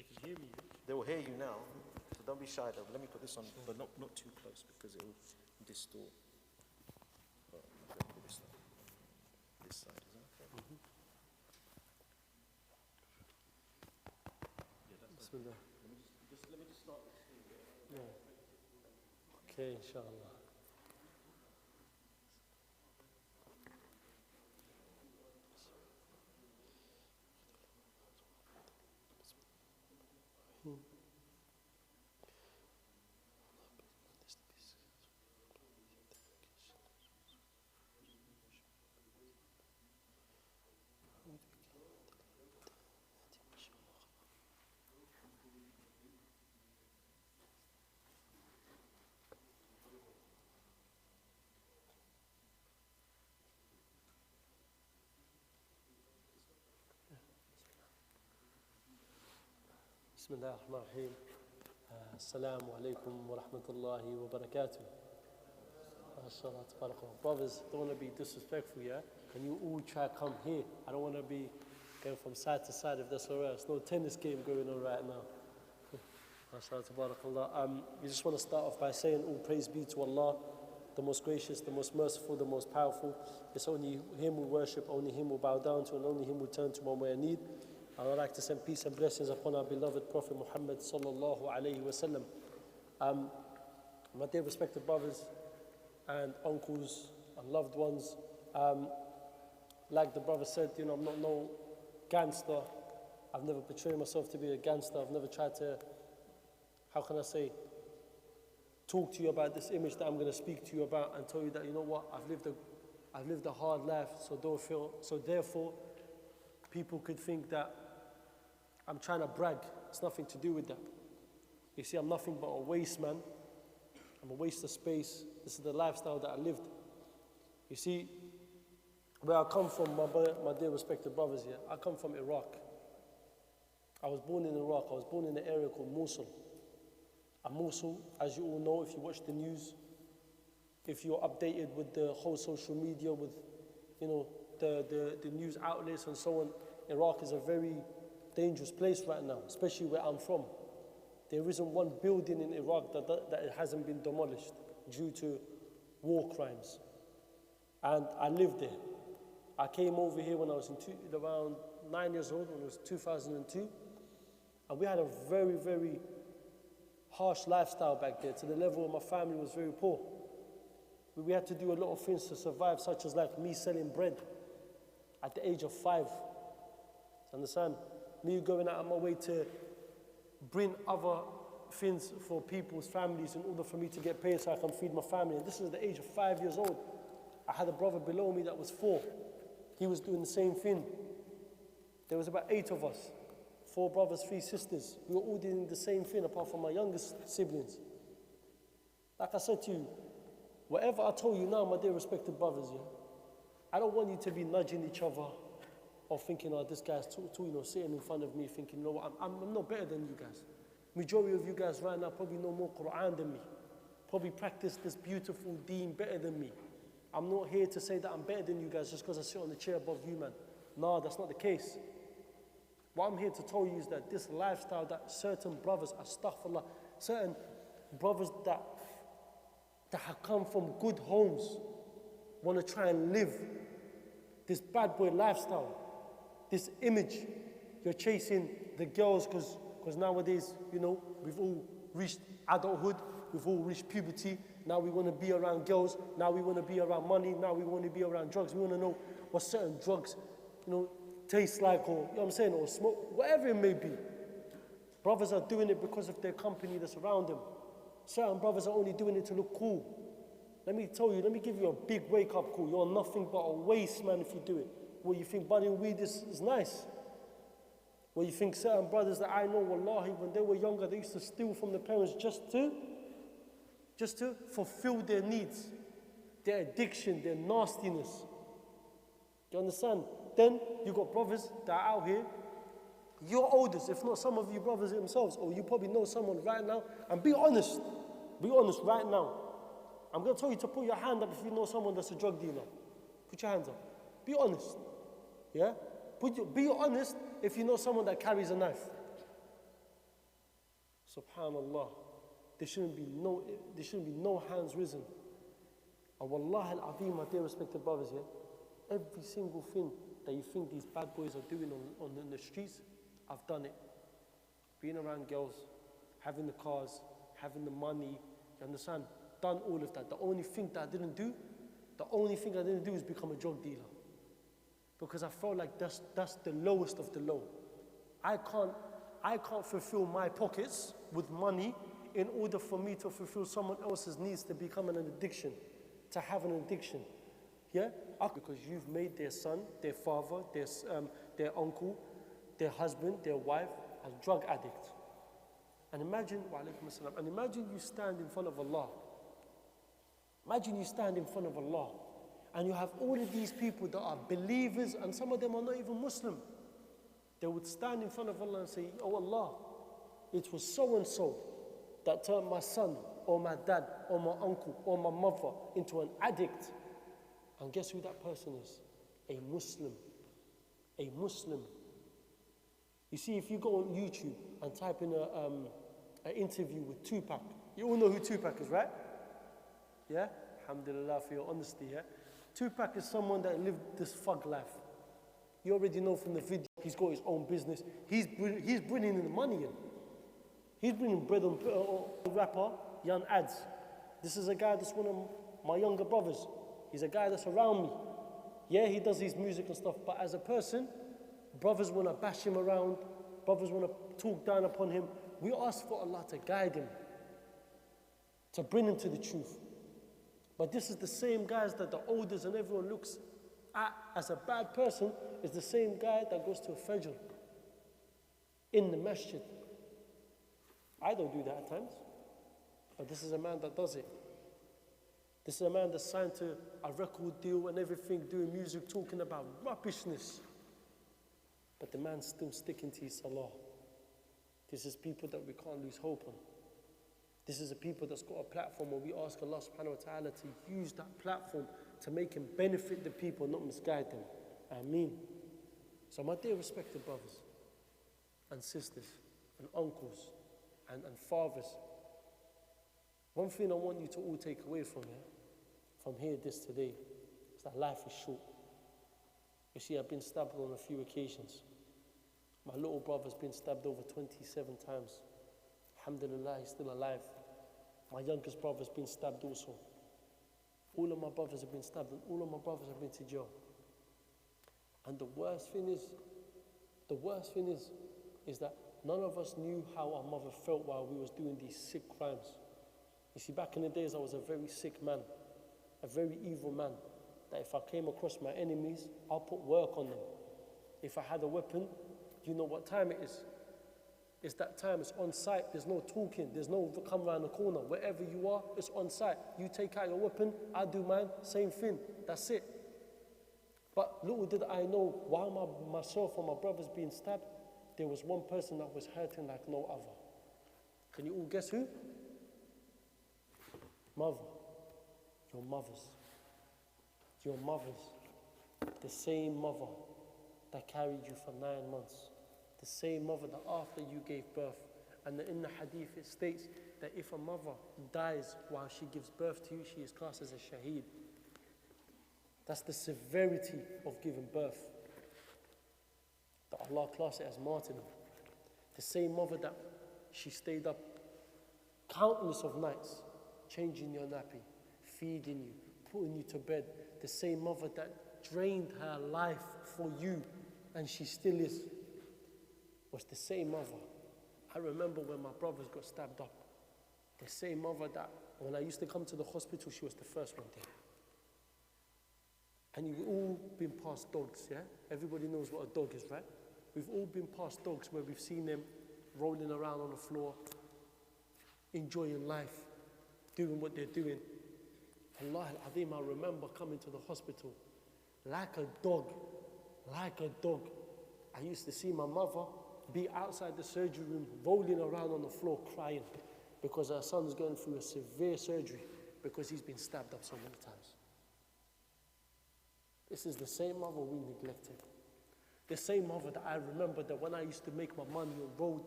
can hear me. They will hear you now, so don't be shy though. Let me put this on, but not too close because it will distort. But I'm gonna put this on this side, is that okay? Yeah, that's Bismillah. Let me just start with this. Yeah. Okay, inshallah. بسم الله الرحمن الرحيم. السلام عليكم ورحمة الله وبركاته. MashaAllah, tabarakallah. Brothers, don't want to be disrespectful, yeah? Can you all try to come here? I don't want to be going from side to side if that's alright. There's no tennis game going on right now. MashaAllah, tabarakallah. We just want to start off by saying all praise be to Allah, the most gracious, the most merciful, the most powerful. It's only Him we worship, only Him we bow down to, and only Him we turn to when we're in need. I would like to send peace and blessings upon our beloved Prophet Muhammad sallallahu alayhi wa sallam. My dear respected brothers and uncles and loved ones, like the brother said, you know, I'm not no gangster. I've never portrayed myself to be a gangster. I've never tried to, how can I say, talk to you about this image that I'm going to speak to you about and tell you that, you know what, I've lived a hard life, so therefore people could think that I'm trying to brag. It's nothing to do with that. You see, I'm nothing but a waste man. I'm a waste of space. This is the lifestyle that I lived. You see, where I come from, my dear respected brothers here, I come from Iraq. I was born in Iraq. I was born in an area called Mosul. And Mosul, as you all know, if you watch the news, if you're updated with the whole social media, with, you know, the news outlets and so on, Iraq is a very dangerous place right now, especially where I'm from. There isn't one building in Iraq that hasn't been demolished due to war crimes. And I lived there. I came over here when I was around 9 years old, when it was 2002. And we had a very, very harsh lifestyle back there, to the level where my family was very poor. We had to do a lot of things to survive, such as like me selling bread at the age of 5. Understand? Me going out of my way to bring other things for people's families in order for me to get paid so I can feed my family. And this is the age of 5 years old. I had a brother below me that was 4. He was doing the same thing. There was about 8 of us, 4 brothers, 3 sisters. We were all doing the same thing apart from my youngest siblings. Like I said to you, whatever I told you now, my dear respected brothers, yeah, I don't want you to be nudging each other or thinking, oh, this guy's too, you know, sitting in front of me thinking, you know what, I'm not better than you guys. Majority of you guys right now probably know more Quran than me. Probably practice this beautiful deen better than me. I'm not here to say that I'm better than you guys just because I sit on the chair above you, man. No, that's not the case. What I'm here to tell you is that this lifestyle that certain brothers, astaghfirullah, certain brothers that have come from good homes want to try and live this bad boy lifestyle. This image, you're chasing the girls because nowadays, you know, we've all reached adulthood, we've all reached puberty. Now we want to be around girls, now we want to be around money, now we want to be around drugs. We want to know what certain drugs, you know, taste like, or, you know what I'm saying, or smoke, whatever it may be. Brothers are doing it because of their company that's around them. Certain brothers are only doing it to look cool. Let me tell you, let me give you a big wake-up call. You're nothing but a waste man if you do it. Well, you think budding weed is nice. Well, you think certain brothers that I know, wallahi, when they were younger, they used to steal from their parents just to fulfill their needs, their addiction, their nastiness. Do you understand? Then you got brothers that are out here, your oldest, if not some of you brothers themselves, or you probably know someone right now, and be honest right now. I'm going to tell you to put your hand up if you know someone that's a drug dealer. Put your hands up. Be honest. Yeah? Be honest if you know someone that carries a knife. Subhanallah. There shouldn't be no hands risen. And wallahi al-azim, my dear respected brothers here, every single thing that you think these bad boys are doing on the streets, I've done it. Being around girls, having the cars, having the money, you understand? Done all of that. The only thing I didn't do is become a drug dealer. Because I felt like that's the lowest of the low. I can't fulfill my pockets with money in order for me to fulfill someone else's needs to become an addiction, to have an addiction. Yeah? Because you've made their son, their father, their uncle, their husband, their wife, a drug addict. And imagine you stand in front of Allah. Imagine you stand in front of Allah and you have all of these people that are believers and some of them are not even Muslim. They would stand in front of Allah and say, oh Allah, it was so and so that turned my son or my dad or my uncle or my mother into an addict. And guess who that person is? A Muslim. A Muslim. You see, if you go on YouTube and type in an interview with Tupac, you all know who Tupac is, right? Yeah? Alhamdulillah for your honesty, yeah? Tupac is someone that lived this thug life. You already know from the video, he's got his own business. He's bringing in the money in. He's bringing bread on rapper, Young Ads. This is a guy that's one of my younger brothers. He's a guy that's around me. Yeah, he does his music and stuff, but as a person, brothers want to bash him around. Brothers want to talk down upon him. We ask for Allah to guide him, to bring him to the truth. But this is the same guys that the elders and everyone looks at as a bad person, is the same guy that goes to a Fajr in the masjid. I don't do that at times, but this is a man that does it. This is a man that's signed to a record deal and everything, doing music, talking about rubbishness. But the man's still sticking to his salah. This is people that we can't lose hope on. This is a people that's got a platform where we ask Allah subhanahu wa ta'ala to use that platform to make him benefit the people, not misguide them. Ameen. So my dear respected brothers and sisters and uncles and fathers, one thing I want you to all take away from here this today, is that life is short. You see, I've been stabbed on a few occasions. My little brother's been stabbed over 27 times. Alhamdulillah, he's still alive. My youngest brother's been stabbed also. All of my brothers have been stabbed and all of my brothers have been to jail. And the worst thing is that none of us knew how our mother felt while we was doing these sick crimes. You see, back in the days, I was a very sick man, a very evil man, that if I came across my enemies, I'll put work on them. If I had a weapon, you know what time it is. It's that time, it's on site, there's no talking, there's no come around the corner. Wherever you are, it's on site. You take out your weapon, I do mine, same thing, that's it. But little did I know, while myself and my brothers being stabbed, there was one person that was hurting like no other. Can you all guess who? Mother. Your mothers. Your mothers. The same mother that carried you for 9 months. The same mother that after you gave birth. And in the hadith it states that if a mother dies while she gives birth to you, she is classed as a shaheed. That's the severity of giving birth. That Allah class it as martyrdom. The same mother that she stayed up countless of nights, changing your nappy, feeding you, putting you to bed. The same mother that drained her life for you, and she still is, was the same mother. I remember when my brothers got stabbed up. The same mother that when I used to come to the hospital, she was the first one there. And you've all been past dogs, yeah? Everybody knows what a dog is, right? We've all been past dogs where we've seen them rolling around on the floor, enjoying life, doing what they're doing. Allah al-Azim, I remember coming to the hospital like a dog. I used to see my mother be outside the surgery room, rolling around on the floor crying because her son's going through a severe surgery because he's been stabbed up so many times. This is the same mother we neglected. The same mother that I remember that when I used to make my money on road,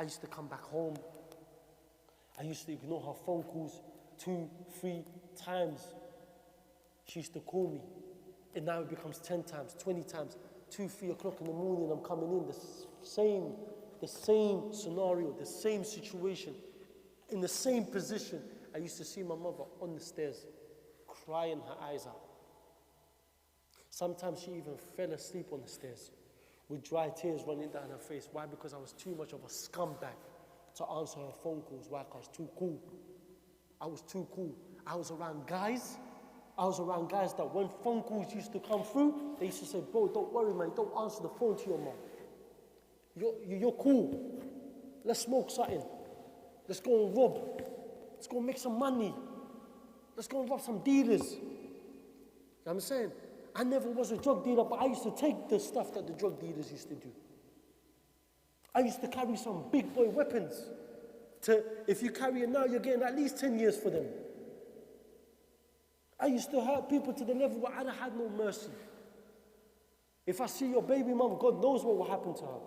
I used to come back home. I used to ignore her phone calls 2, 3 times. She used to call me. And now it becomes 10 times, 20 times, 2, 3 o'clock in the morning, I'm coming in, the same scenario, the same situation, in the same position. I used to see my mother on the stairs, crying her eyes out. Sometimes she even fell asleep on the stairs with dry tears running down her face. Why? Because I was too much of a scumbag to answer her phone calls. Why? Because I was too cool. I was too cool. I was around guys that when phone calls used to come through, they used to say, bro, don't worry, man, don't answer the phone to your mom. You're cool. Let's smoke something. Let's go and rob. Let's go and make some money. Let's go and rob some dealers. You know what I'm saying? I never was a drug dealer, but I used to take the stuff that the drug dealers used to do. I used to carry some big boy weapons. If you carry it now, you're getting at least 10 years for them. I used to hurt people to the level where I had no mercy. If I see your baby mom, God knows what will happen to her.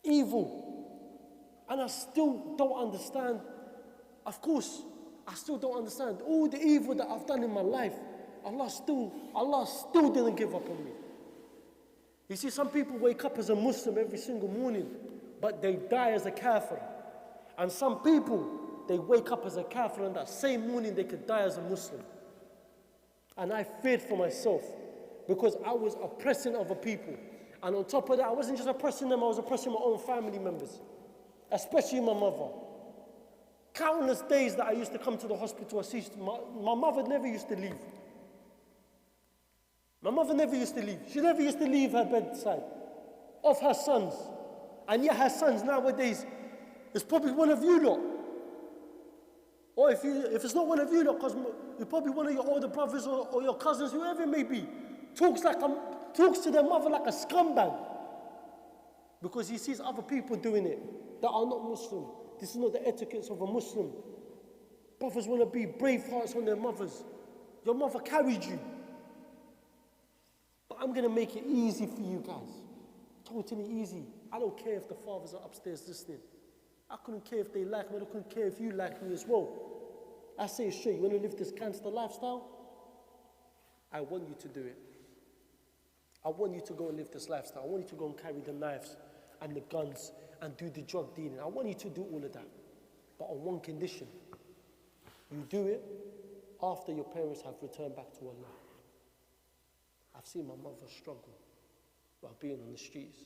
Evil. And I still don't understand. Of course, I still don't understand all the evil that I've done in my life. Allah still didn't give up on me. You see, some people wake up as a Muslim every single morning, but they die as a kafir. And some people, they wake up as a kafir and that same morning they could die as a Muslim. And I feared for myself because I was oppressing other people. And on top of that, I wasn't just oppressing them, I was oppressing my own family members, especially my mother. Countless days that I used to come to the hospital, my mother never used to leave. My mother never used to leave. She never used to leave her bedside of her sons. And yet her sons nowadays is probably one of you lot. Or if it's not one of you lot, because you're probably one of your older brothers or your cousins, whoever it may be, talks to their mother like a scumbag. Because he sees other people doing it that are not Muslim. This is not the etiquettes of a Muslim. Brothers want to be brave hearts on their mothers. Your mother carried you. But I'm going to make it easy for you guys. Totally easy. I don't care if the fathers are upstairs listening. I couldn't care if they like me. I couldn't care if you like me as well. I say straight, you want to live this gangster lifestyle? I want you to do it. I want you to go and live this lifestyle. I want you to go and carry the knives and the guns and do the drug dealing. I want you to do all of that. But on one condition. You do it after your parents have returned back to Allah. I've seen my mother struggle while being on the streets.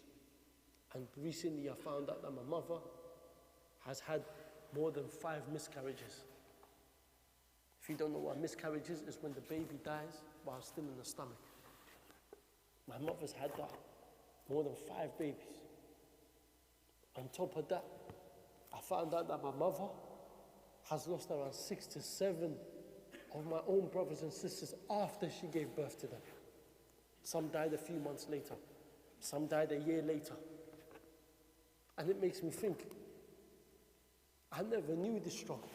And recently I found out that my mother has had more than 5 miscarriages. If you don't know what miscarriage is, it's when the baby dies while still in the stomach. My mother's had that, more than 5 babies. On top of that, I found out that my mother has lost around 6 to 7 of my own brothers and sisters after she gave birth to them. Some died a few months later. Some died a year later. And it makes me think, I never knew this struggle.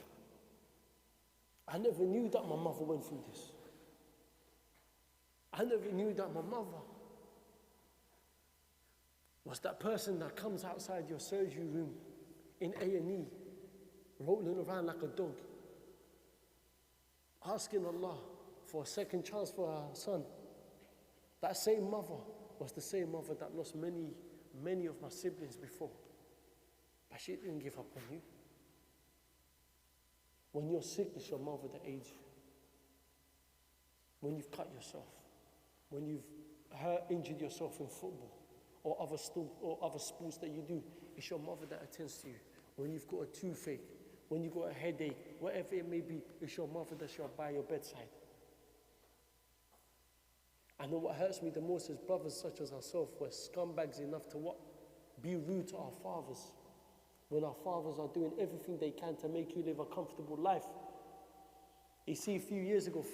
I never knew that my mother went through this. I never knew that my mother was that person that comes outside your surgery room in A&E, rolling around like a dog, asking Allah for a second chance for her son. That same mother was the same mother that lost many of my siblings before. But she didn't give up on you. When you're sick, it's your mother that aids you. When you've cut yourself, when you've injured yourself in football or other sports that you do, it's your mother that attends to you. When you've got a toothache, when you've got a headache, whatever it may be, it's your mother that's by your bedside. I know what hurts me the most is brothers such as ourselves were scumbags enough to what? Be rude to our fathers. When our fathers are doing everything they can to make you live a comfortable life. You see, 3 years ago,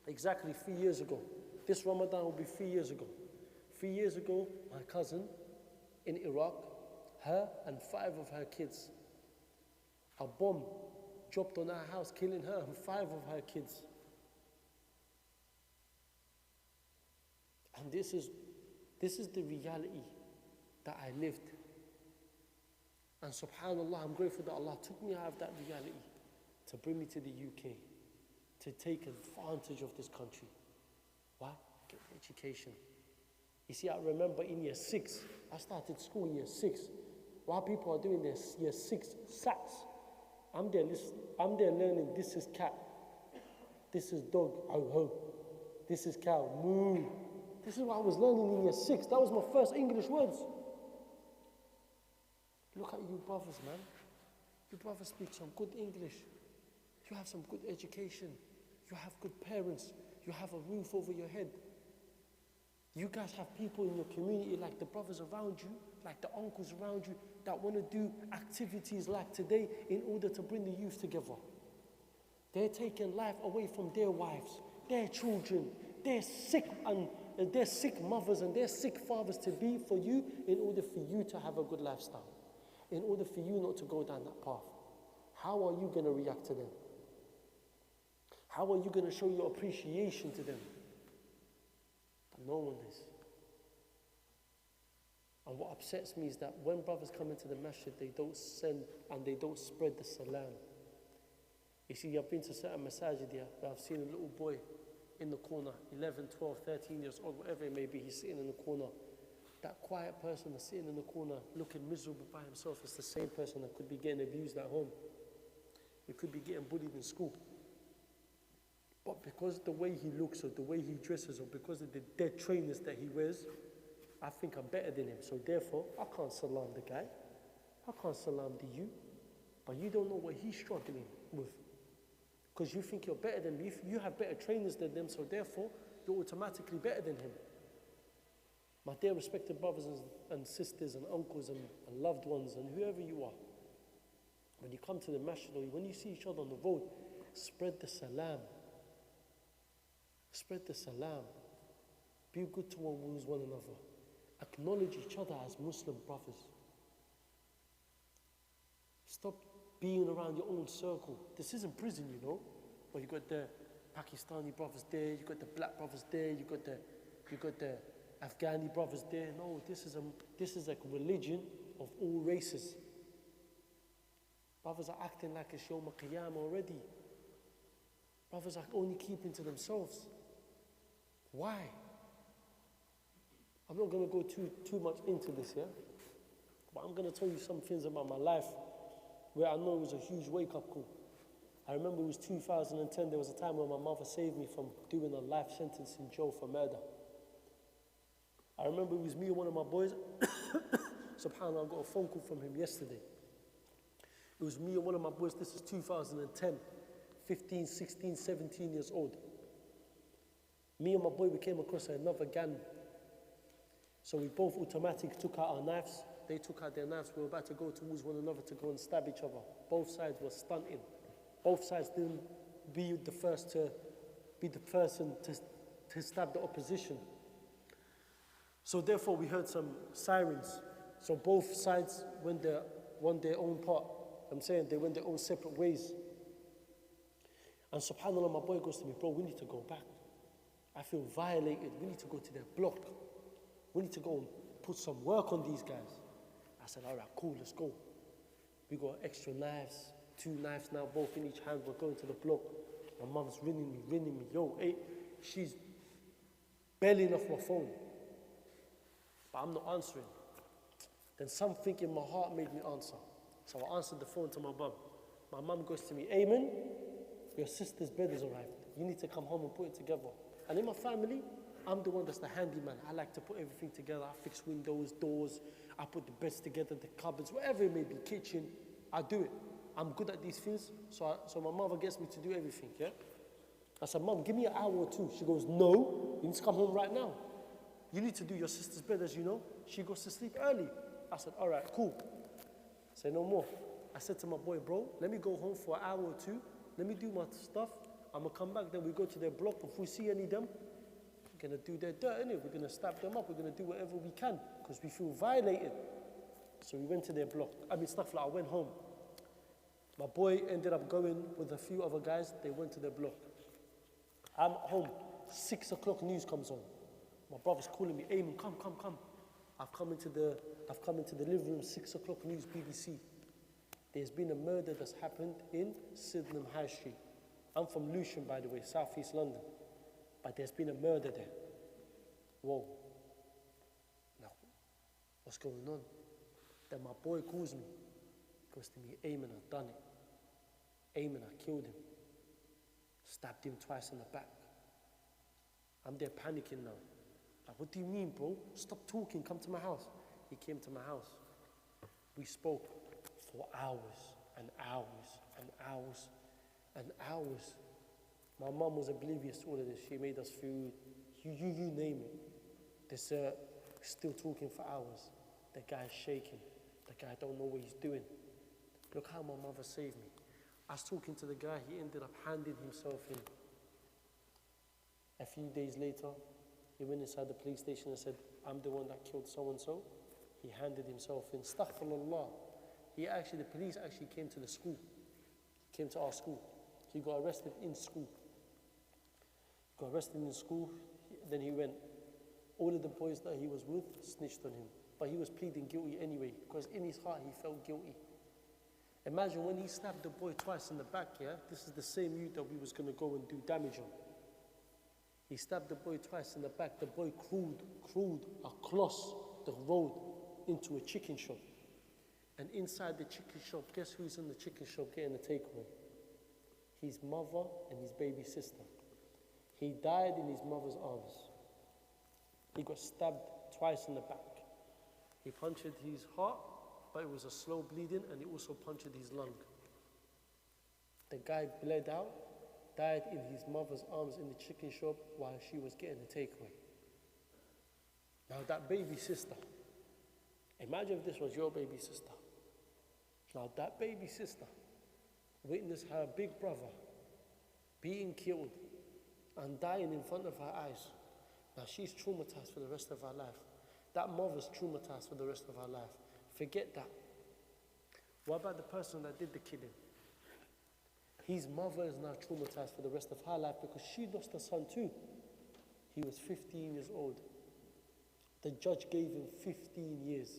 exactly 3 years ago, this Ramadan will be 3 years ago. 3 years ago, my cousin in Iraq, her and 5 of her kids, a bomb dropped on her house, killing her and 5 of her kids. And this is the reality that I lived And subhanAllah, I'm grateful that Allah took me out of that reality to bring me to the UK, to take advantage of this country. Why? Get education. You see, I remember in year 6, I started school in year 6. While people are doing their year 6 SATs, I'm there learning, this is cat, this is dog, oh ho, this is cow, moo. This is what I was learning in year 6. That was my first English words. Look at you brothers, man. You brothers speak some good English. You have some good education. You have good parents. You have a roof over your head. You guys have people in your community, like the brothers around you, like the uncles around you, that want to do activities like today in order to bring the youth together. They're taking life away from their wives, their children, their sick mothers and their sick fathers to be for you in order for you to have a good lifestyle, in order for you not to go down that path. How are you going to react to them? How are you going to show your appreciation to them? No one is. And what upsets me is that when brothers come into the masjid, they don't send and they don't spread the salam. You see, I've been to certain masajid here where I've seen a little boy in the corner, 11, 12, 13 years old, whatever it may be, he's sitting in the corner. That quiet person that's sitting in the corner looking miserable by himself is the same person that could be getting abused at home. He could be getting bullied in school. But because the way he looks or the way he dresses or because of the dead trainers that he wears, I think I'm better than him. So therefore, I can't salam the guy. I can't salam the you. But you don't know what he's struggling with. Because you think you're better than me. You have better trainers than them, so therefore, you're automatically better than him. My dear respected brothers and sisters and uncles and loved ones and whoever you are, when you come to the masjid or when you see each other on the road, spread the salam. Spread the salam. Be good towards one another. Acknowledge each other as Muslim brothers. Stop being around your own circle. This isn't prison, you know. But you got the Pakistani brothers there, you got the black brothers there, you got the Afghani brothers there. No, this is a religion of all races. Brothers are acting like it's Yawm al-Qiyamah already. Brothers are only keeping to themselves. Why? I'm not going to go too much into this here, but I'm going to tell you some things about my life where I know it was a huge wake-up call. I remember it was 2010, there was a time when my mother saved me from doing a life sentence in jail for murder. I remember it was me and one of my boys. SubhanAllah, I got a phone call from him yesterday. It was me and one of my boys, this is 2010, 15, 16, 17 years old. Me and my boy, we came across another gang. So we both automatically took out our knives. They took out their knives. We were about to go towards one another to go and stab each other. Both sides were stunting. Both sides didn't be the first to be the person to stab the opposition. So therefore we heard some sirens. So both sides went their own part. I'm saying they went their own separate ways. And subhanAllah, my boy goes to me, bro, we need to go back. I feel violated. We need to go to their block. We need to go and put some work on these guys. I said, all right, cool, let's go. We got extra knives, 2 knives now, both in each hand. We're going to the block. My mum's ringing me. Yo, hey, she's belling off my phone. But I'm not answering. Then something in my heart made me answer. So I answered the phone to my mum. My mum goes to me, Ayman, your sister's bed has arrived. You need to come home and put it together. And in my family, I'm the one that's the handyman. I like to put everything together. I fix windows, doors. I put the beds together, the cupboards, whatever it may be, kitchen. I do it. I'm good at these things. So my mother gets me to do everything, yeah? I said, Mum, give me an hour or 2. She goes, no, you need to come home right now. You need to do your sister's bed, as you know. She goes to sleep early. I said, all right, cool. Say no more. I said to my boy, bro, let me go home for an hour or 2. Let me do my stuff. I'm going to come back, then we go to their block. If we see any of them, we're going to do their dirt, innit? We're going to stab them up. We're going to do whatever we can because we feel violated. So we went to their block. Stuff like I went home. My boy ended up going with a few other guys. They went to their block. I'm at home. 6 o'clock news comes on. My brother's calling me, Ayman, come. I've come into the living room, 6 o'clock news, BBC. There's been a murder that's happened in Sydenham High Street. I'm from Lewisham, by the way, southeast London. But there's been a murder there. Whoa. Now, what's going on? Then my boy calls me. Goes to me, Ayman, I've done it. Ayman, I killed him. Stabbed him twice in the back. I'm there panicking now. Like, what do you mean, bro? Stop talking, come to my house. He came to my house. We spoke for hours and hours and hours and hours. My mum was oblivious to all of this. She made us food, you name it. Dessert, still talking for hours. The guy's shaking. The guy don't know what he's doing. Look how my mother saved me. I was talking to the guy, he ended up handing himself in. A few days later, he went inside the police station and said, I'm the one that killed so-and-so. He handed himself in. Astaghfirullah. The police actually came to the school. Came to our school. He got arrested in school. Then he went. All of the boys that he was with snitched on him. But he was pleading guilty anyway, because in his heart he felt guilty. Imagine when he stabbed the boy twice in the back, yeah? This is the same youth that we was going to go and do damage on. He stabbed the boy twice in the back. The boy crawled across the road into a chicken shop. And inside the chicken shop, guess who's in the chicken shop getting a takeaway? His mother and his baby sister. He died in his mother's arms. He got stabbed twice in the back. He punctured his heart, but it was a slow bleeding, and he also punctured his lung. The guy bled out, died in his mother's arms in the chicken shop while she was getting the takeaway. Now that baby sister, imagine if this was your baby sister. Now that baby sister witnessed her big brother being killed and dying in front of her eyes. Now she's traumatized for the rest of her life. That mother's traumatized for the rest of her life. Forget that. What about the person that did the killing? His mother is now traumatized for the rest of her life because she lost her son too. He was 15 years old. The judge gave him 15 years.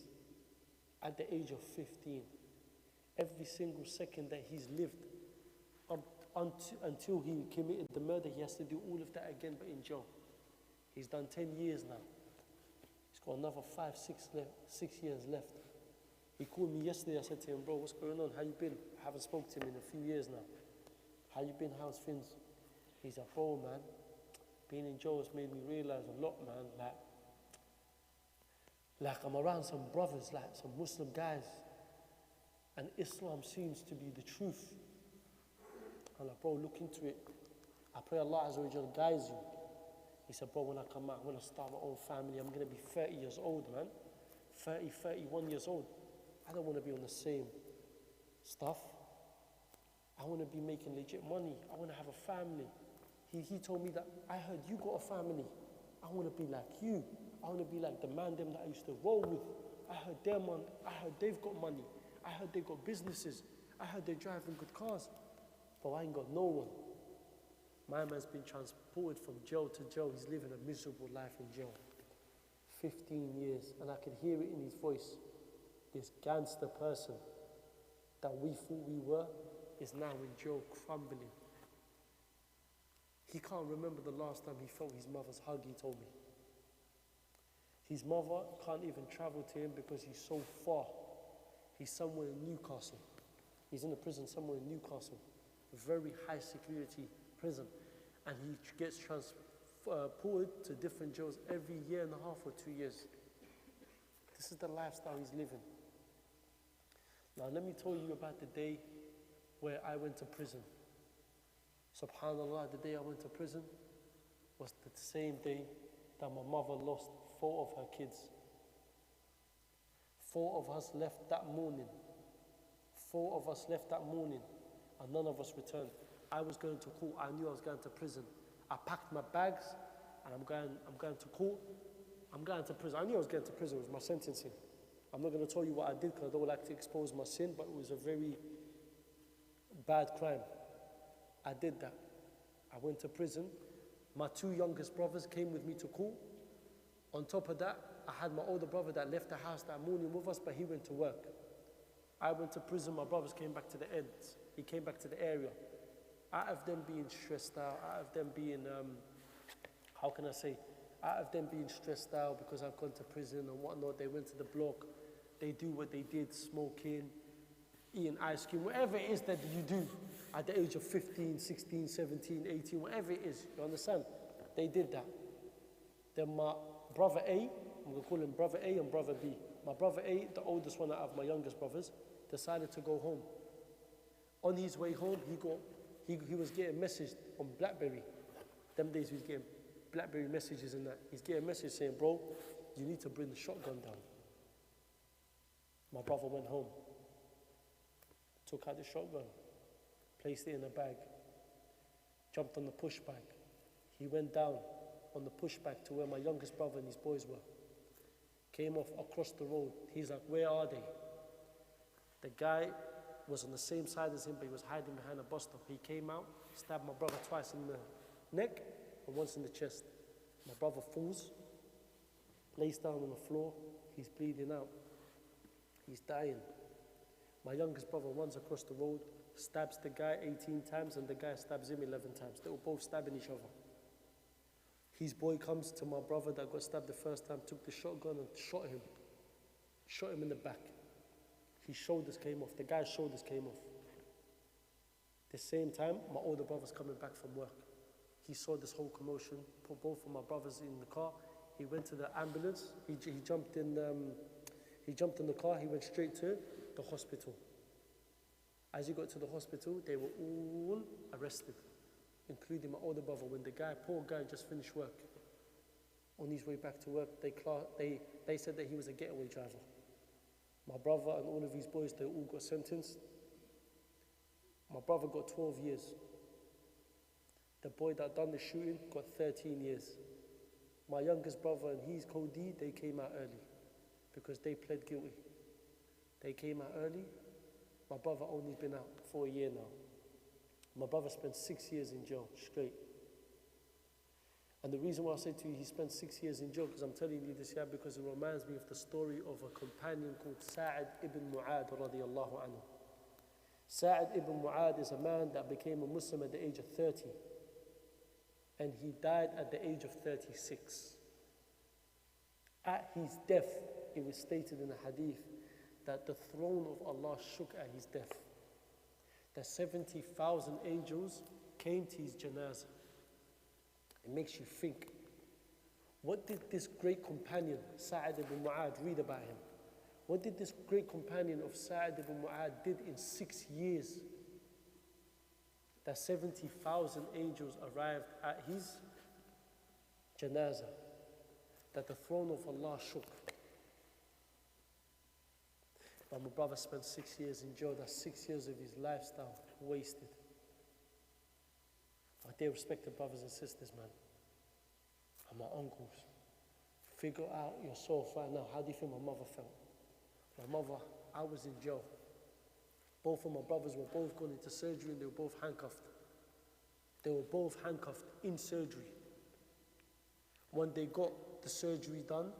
At the age of 15. Every single second that he's lived until he committed the murder, he has to do all of that again, but in jail. He's done 10 years now. He's got another 6 years left. He called me yesterday. I said to him, bro, what's going on? How you been? I haven't spoken to him in a few years now. How you been? How's things? He's like, bro, man, being in jail has made me realize a lot, man. Like I'm around some brothers, like some Muslim guys, and Islam seems to be the truth. I'm like, bro, look into it. I pray Allah Azza wa Jal guides you. He said, bro, when I come out, I'm going to start my own family. I'm going to be 30 years old, man. 30, 31 years old. I don't want to be on the same stuff. I want to be making legit money. I want to have a family. He told me that, I heard you got a family. I want to be like you. I want to be like the man them that I used to roll with. I heard they've got money. I heard they got businesses. I heard they're driving good cars. But I ain't got no one. My man's been transported from jail to jail. He's living a miserable life in jail. 15 years. And I could hear it in his voice. This gangster person that we thought we were is now in jail crumbling. He can't remember the last time he felt his mother's hug, he told me. His mother can't even travel to him because he's so far. He's somewhere in Newcastle. He's in a prison somewhere in Newcastle. A very high security prison. And he gets transported to different jails every year and a half or 2 years. This is the lifestyle he's living. Now let me tell you about the day where I went to prison. SubhanAllah, the day I went to prison was the same day that my mother lost 4 of her kids. 4 of us left that morning. 4 of us left that morning and none of us returned. I was going to court. I knew I was going to prison. I packed my bags and I'm going to court. I'm going to prison. I knew I was going to prison. It was my sentencing. I'm not going to tell you what I did because I don't like to expose my sin, but it was a very bad crime. I did that. I went to prison. My 2 youngest brothers came with me to court. On top of that, I had my older brother that left the house that morning with us, but he went to work. I went to prison, my brothers came back to the ends. He came back to the area. Out of them being stressed out, out of them being, how can I say, out of them being stressed out because I've gone to prison and whatnot, they went to the block, they do what they did, smoking, eating ice cream, whatever it is that you do at the age of 15, 16, 17, 18, whatever it is, you understand? They did that. Then my brother A, I'm going to call him brother A and brother B. My brother A, the oldest one out of my youngest brothers, decided to go home. On his way home, he was getting messaged on BlackBerry. Them days he was getting BlackBerry messages and that. He's getting a message saying, bro, you need to bring the shotgun down. My brother went home, took out the shotgun, placed it in a bag, jumped on the push bike. He went down on the push bike to where my youngest brother and his boys were. Came off across the road. He's like, where are they? The guy was on the same side as him, but he was hiding behind a bus stop. He came out, stabbed my brother twice in the neck and once in the chest. My brother falls, lays down on the floor. He's bleeding out. He's dying. My youngest brother runs across the road, stabs the guy 18 times, and the guy stabs him 11 times. They were both stabbing each other. His boy comes to my brother that got stabbed the first time, took the shotgun and shot him in the back. His shoulders came off. The guy's shoulders came off. The same time, my older brother's coming back from work. He saw this whole commotion, put both of my brothers in the car. He went to the ambulance. He jumped in the car. He went straight to the hospital. As he got to the hospital, they were all arrested, including my older brother. When the poor guy just finished work, on his way back to work, they said that he was a getaway driver. My brother and all of his boys, they all got sentenced. My brother got 12 years. The boy that done the shooting got 13 years. My youngest brother and his co-D, they came out early because they pled guilty. They came out early. My brother only been out for a year now. My brother spent 6 years in jail, straight. And the reason why I say to you he spent 6 years in jail, because I'm telling you this here because it reminds me of the story of a companion called Sa'ad ibn Mu'ad radiallahu anhu. Sa'ad ibn Mu'ad is a man that became a Muslim at the age of 30. And he died at the age of 36. At his death, it was stated in the hadith that the throne of Allah shook at his death. That 70,000 angels came to his janazah. It makes you think, what did this great companion, Sa'ad ibn Mu'ad, read about him? What did this great companion of Sa'ad ibn Mu'ad did in 6 years? That 70,000 angels arrived at his janazah. That the throne of Allah shook. But my brother spent 6 years in jail. That's 6 years of his lifestyle wasted. My dear respected brothers and sisters, man, and my uncles, figure out yourself right now. How do you think my mother felt? My mother, I was in jail. Both of my brothers were both gone into surgery and they were both handcuffed. They were both handcuffed in surgery. When they got the surgery done,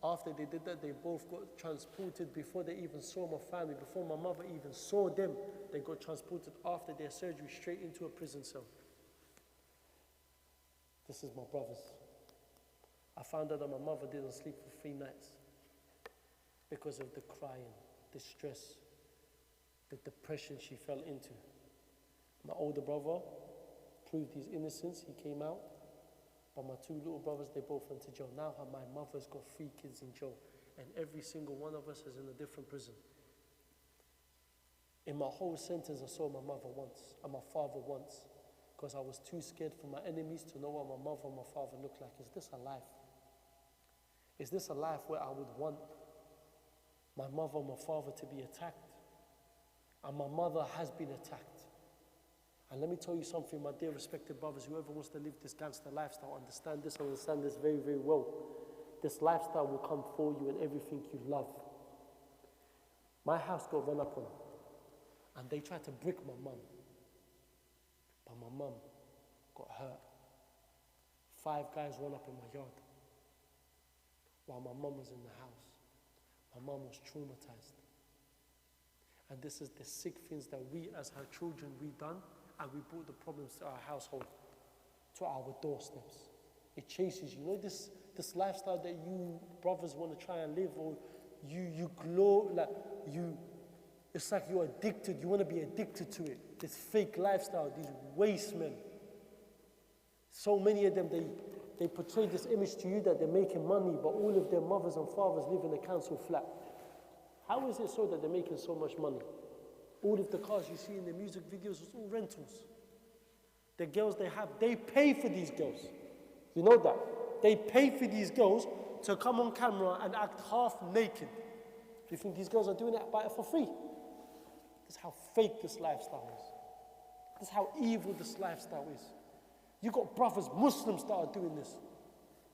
after they did that, they both got transported before they even saw my family, before my mother even saw them. They got transported after their surgery straight into a prison cell. This is my brothers. I found out that my mother didn't sleep for 3 nights because of the crying, the stress, the depression she fell into. My older brother proved his innocence. He came out. But my 2 little brothers, they both went to jail. Now my mother's got 3 kids in jail. And every single one of us is in a different prison. In my whole sentence, I saw my mother once and my father once. Because I was too scared for my enemies to know what my mother and my father looked like. Is this a life? Is this a life where I would want my mother and my father to be attacked? And my mother has been attacked. And let me tell you something, my dear respected brothers, whoever wants to live this gangster lifestyle, understand this very, very well. This lifestyle will come for you and everything you love. My house got run up on, and they tried to brick my mum. But my mum got hurt. 5 guys run up in my yard while my mum was in the house. My mum was traumatized. And this is the sick things that we as her children, we done, and we brought the problems to our household, to our doorsteps. It chases you. You know this lifestyle that you brothers want to try and live, or you glow, like it's like you're addicted, you want to be addicted to it. This fake lifestyle, these waste men. So many of them, they portray this image to you that they're making money, but all of their mothers and fathers live in a council flat. How is it so that they're making so much money? All of the cars you see in the music videos, it's all rentals. The girls they have, they pay for these girls. You know that? They pay for these girls to come on camera and act half naked. Do you think these girls are doing it for free? That's how fake this lifestyle is. That's how evil this lifestyle is. You got brothers, Muslims that are doing this.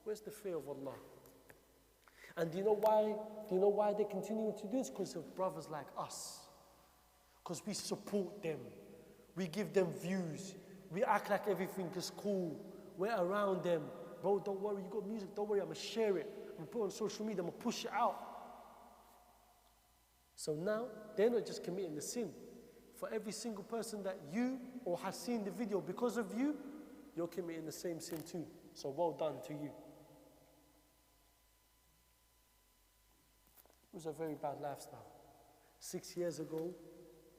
Where's the fear of Allah? And do you know why? Do you know why they continue to do this? Because of brothers like us. Because we support them. We give them views. We act like everything is cool. We're around them. Bro, don't worry, you got music, don't worry, I'm going to share it. I'm going to put it on social media, I'm going to push it out. So now, they're not just committing the sin. For every single person that you or has seen the video because of you, you're committing the same sin too. So well done to you. It was a very bad lifestyle. 6 years ago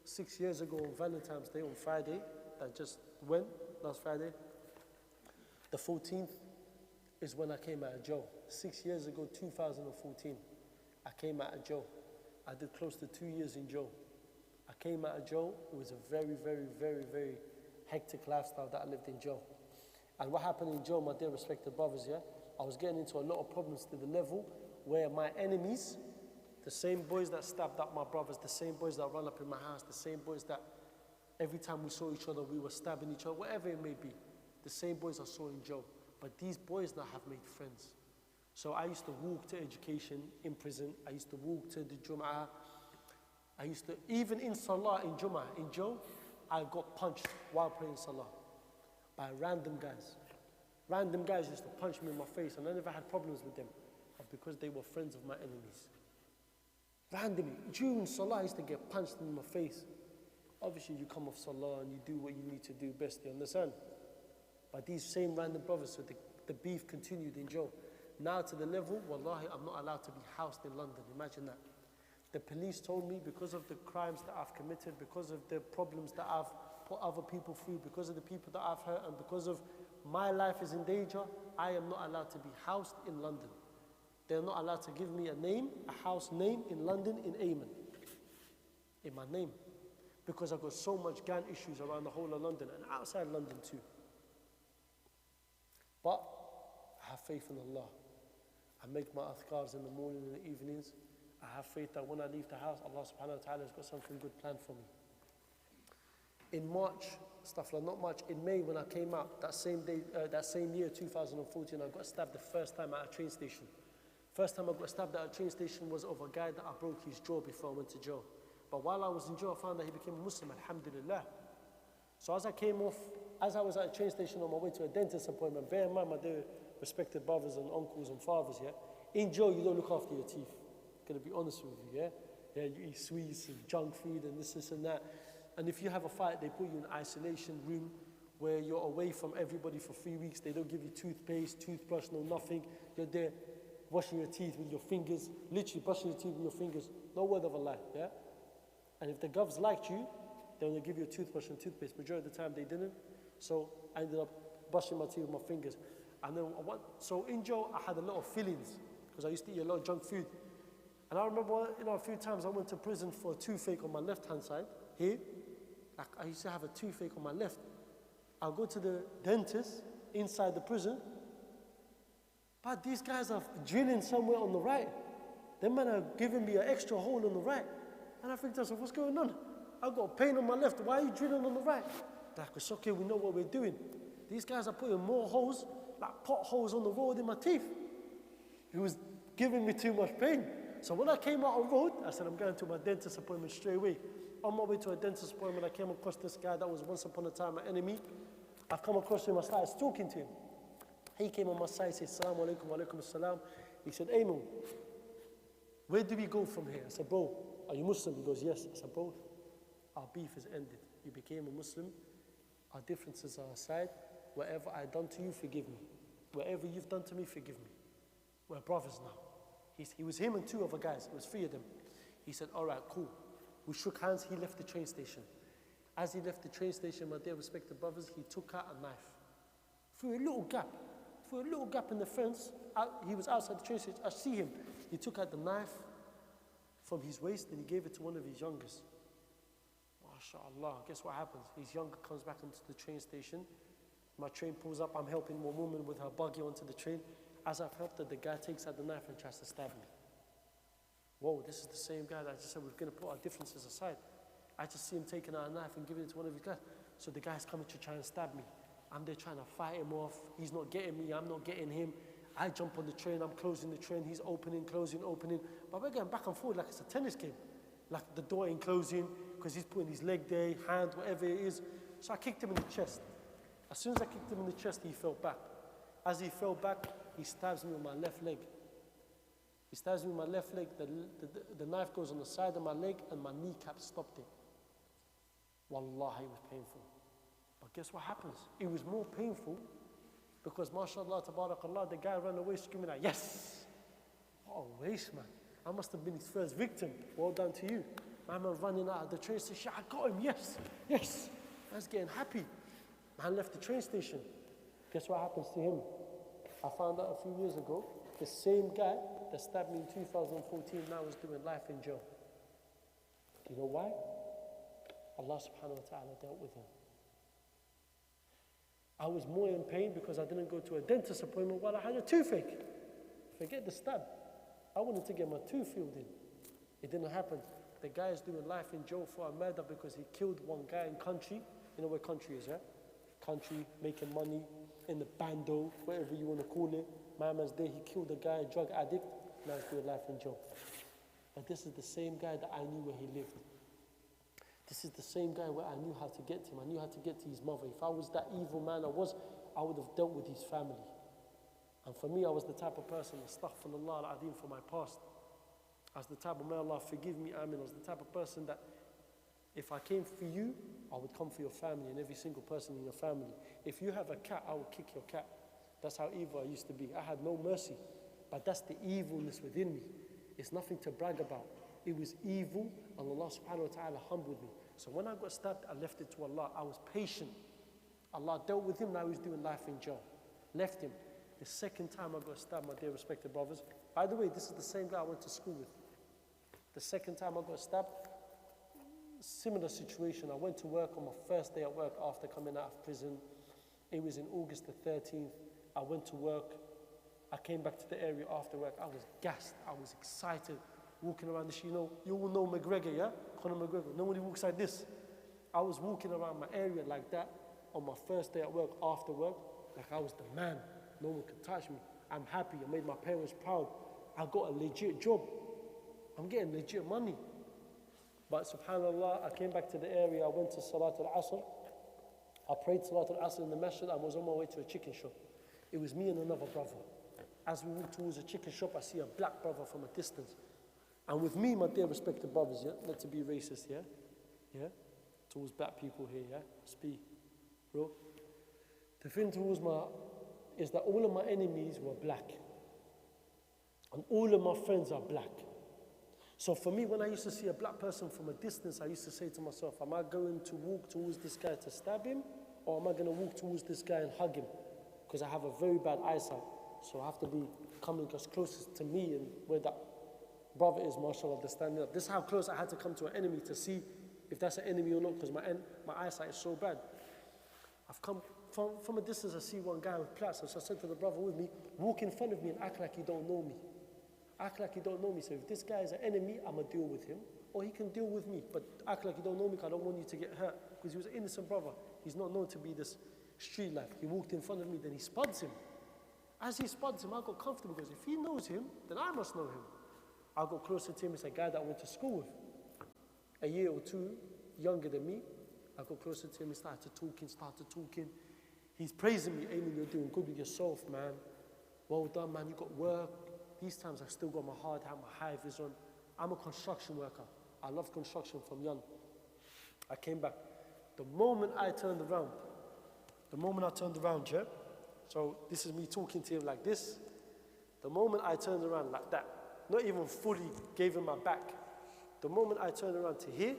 on Valentine's Day, on Friday, that just went, last Friday, the 14th, is when I came out of jail. 6 years ago, 2014, I came out of jail. I did close to 2 years in jail. I came out of jail. It was a very, very, very, very hectic lifestyle that I lived in jail. And what happened in jail, my dear respected brothers, yeah, I was getting into a lot of problems to the level where my enemies, the same boys that stabbed up my brothers, the same boys that run up in my house, the same boys that every time we saw each other, we were stabbing each other, whatever it may be, the same boys I saw in jail. But these boys now have made friends. So I used to walk to education in prison. I used to walk to the Jum'ah. I used to, even in Salah, in Jum'ah, in jail, I got punched while praying Salah by random guys. Random guys used to punch me in my face, and I never had problems with them, but because they were friends of my enemies. Randomly, during Salah, I used to get punched in my face. Obviously, you come off Salah and you do what you need to do best, you understand? But these same random brothers, so the beef continued in jail. Now to the level, wallahi, I'm not allowed to be housed in London. Imagine that. The police told me because of the crimes that I've committed, because of the problems that I've put other people through, because of the people that I've hurt, and because of my life is in danger, I am not allowed to be housed in London. They're not allowed to give me a name, a house name in London, in Ayman, in my name. Because I've got so much gang issues around the whole of London and outside London too. But I have faith in Allah. I make my adhkars in the morning and the evenings. I have faith that when I leave the house, Allah subhanahu wa ta'ala has got something good planned for me. In March, not March, in May when I came out, that same year, 2014, I got stabbed the first time at a train station. First time I got stabbed at a train station was of a guy that I broke his jaw before I went to jail. But while I was in jail, I found that he became a Muslim, alhamdulillah. So as I was at a train station on my way to a dentist appointment, bear in mind, my dear respected brothers and uncles and fathers, yeah? In jail, you don't look after your teeth. I'm gonna be honest with you, yeah? Yeah, you eat sweets and junk food and this and that. And if you have a fight, they put you in an isolation room where you're away from everybody for 3 weeks. They don't give you toothpaste, toothbrush, no nothing. You're there washing your teeth with your fingers, literally brushing your teeth with your fingers. No word of a lie, yeah? And if the govs liked you, they would give you a toothbrush and toothpaste. Majority of the time they didn't. So I ended up brushing my teeth with my fingers. And then so in jail, I had a lot of feelings because I used to eat a lot of junk food. And I remember, a few times I went to prison for a toothache on my left-hand side, here. Like I used to have a toothache on my left. I'll go to the dentist inside the prison, but these guys are drilling somewhere on the right. Them men are giving me an extra hole on the right. And I think to myself, what's going on? I've got pain on my left, why are you drilling on the right? Like, it's okay, we know what we're doing. These guys are putting more holes, like potholes on the road in my teeth. It was giving me too much pain. So when I came out on road, I said, I'm going to my dentist appointment straight away. On my way to a dentist appointment, I came across this guy that was once upon a time my enemy. I've come across him, I started talking to him. He came on my side, said, Assalamu alaikum, wa alaikum assalam. He said, Ayman, where do we go from here? I said, bro, are you Muslim? He goes, yes. I said, bro, our beef is ended. You became a Muslim. Our differences are aside. Whatever I done to you, forgive me. Whatever you've done to me, forgive me. We're brothers now. He was him and two other guys. It was three of them. He said, all right, cool. We shook hands. He left the train station. As he left the train station, my dear respected brothers, he took out a knife. Through a little gap in the fence, he was outside the train station. I see him. He took out the knife from his waist and he gave it to one of his youngest. MashaAllah. Guess what happens? His younger comes back into the train station. My train pulls up. I'm helping one woman with her buggy onto the train. As I've helped her, the guy takes out the knife and tries to stab me. Whoa, this is the same guy that I just said we're going to put our differences aside. I just see him taking out a knife and giving it to one of his guys. So the guy's coming to try and stab me. I'm there trying to fight him off. He's not getting me. I'm not getting him. I jump on the train. I'm closing the train. He's opening, closing, opening. But we're going back and forth like it's a tennis game. Like the door ain't closing because he's putting his leg there, hand, whatever it is. So I kicked him in the chest. As soon as I kicked him in the chest, he fell back. As he fell back, he stabs me with my left leg. He stabs me with my left leg. The knife goes on the side of my leg and my kneecap stopped it. Wallahi, it was painful. But guess what happens? It was more painful because, mashallah, tabarakallah, the guy ran away screaming out, yes! What a waste, man. I must have been his first victim. Well done to you. My man running out of the train station, I got him, yes, yes. I was getting happy. Man left the train station. Guess what happens to him? I found out a few years ago, the same guy that stabbed me in 2014 now is doing life in jail. Do you know why? Allah subhanahu wa ta'ala dealt with him. I was more in pain because I didn't go to a dentist appointment while I had a toothache. Forget the stab. I wanted to get my tooth filled in. It didn't happen. The guy is doing life in jail for a murder because he killed one guy in country. You know where country is, yeah? Country, making money, in the bando, whatever you want to call it. My man's there, he killed a guy, a drug addict. Now he's doing life in jail. But this is the same guy that I knew where he lived. This is the same guy where I knew how to get to him. I knew how to get to his mother. If I was that evil man I would have dealt with his family. And for me, I was the type of person, astaghfirullah al-azim, for my past. I was the type of, may Allah forgive me, Amin. I was the type of person that if I came for you, I would come for your family and every single person in your family. If you have a cat, I would kick your cat. That's how evil I used to be. I had no mercy. But that's the evilness within me. It's nothing to brag about. It was evil, and Allah subhanahu wa ta'ala humbled me. So when I got stabbed, I left it to Allah. I was patient. Allah dealt with him, now he's doing life in jail. Left him. The second time I got stabbed, my dear respected brothers. By the way, this is the same guy I went to school with. The second time I got stabbed, similar situation. I went to work on my first day at work after coming out of prison. It was in August the 13th. I went to work. I came back to the area after work. I was gassed. I was excited. Walking around the street. You all know McGregor, yeah? Conor McGregor. Nobody walks like this. I was walking around my area like that on my first day at work, after work, like I was the man. No one could touch me. I'm happy. I made my parents proud. I got a legit job. I'm getting legit money. But subhanAllah, I came back to the area. I went to Salat al-Asr. I prayed Salat al-Asr in the masjid. I was on my way to a chicken shop. It was me and another brother. As we walked towards a chicken shop, I see a black brother from a distance. And with me, my dear respected brothers, yeah, not to be racist, yeah, towards black people here, yeah, speak, bro. The thing towards is that all of my enemies were black. And all of my friends are black. So for me, when I used to see a black person from a distance, I used to say to myself, am I going to walk towards this guy to stab him? Or am I going to walk towards this guy and hug him? Because I have a very bad eyesight. So I have to be coming as closest to me and where that brother is, mashallah, standing up. This is how close I had to come to an enemy to see if that's an enemy or not, because my eyesight is so bad. I've come from a distance, I see one guy with plaits, so I said to the brother with me, walk in front of me and act like you don't know me. Act like you don't know me. So if this guy is an enemy, I'm going to deal with him. Or he can deal with me, but act like you don't know me because I don't want you to get hurt. Because he was an innocent brother. He's not known to be this street life. He walked in front of me, then he spuds him. As he spuds him, I got comfortable because if he knows him, then I must know him. I got closer to him. It's a guy that I went to school with. A year or two younger than me. I got closer to him. He started talking. He's praising me. Ayman, you're doing good with yourself, man. Well done, man. You got work. These times I've still got my hard hat, my high vis on. I'm a construction worker. I love construction from young. I came back. The moment I turned around, yeah? So this is me talking to him like this. The moment I turned around like that, not even fully gave him my back. The moment I turned around to here,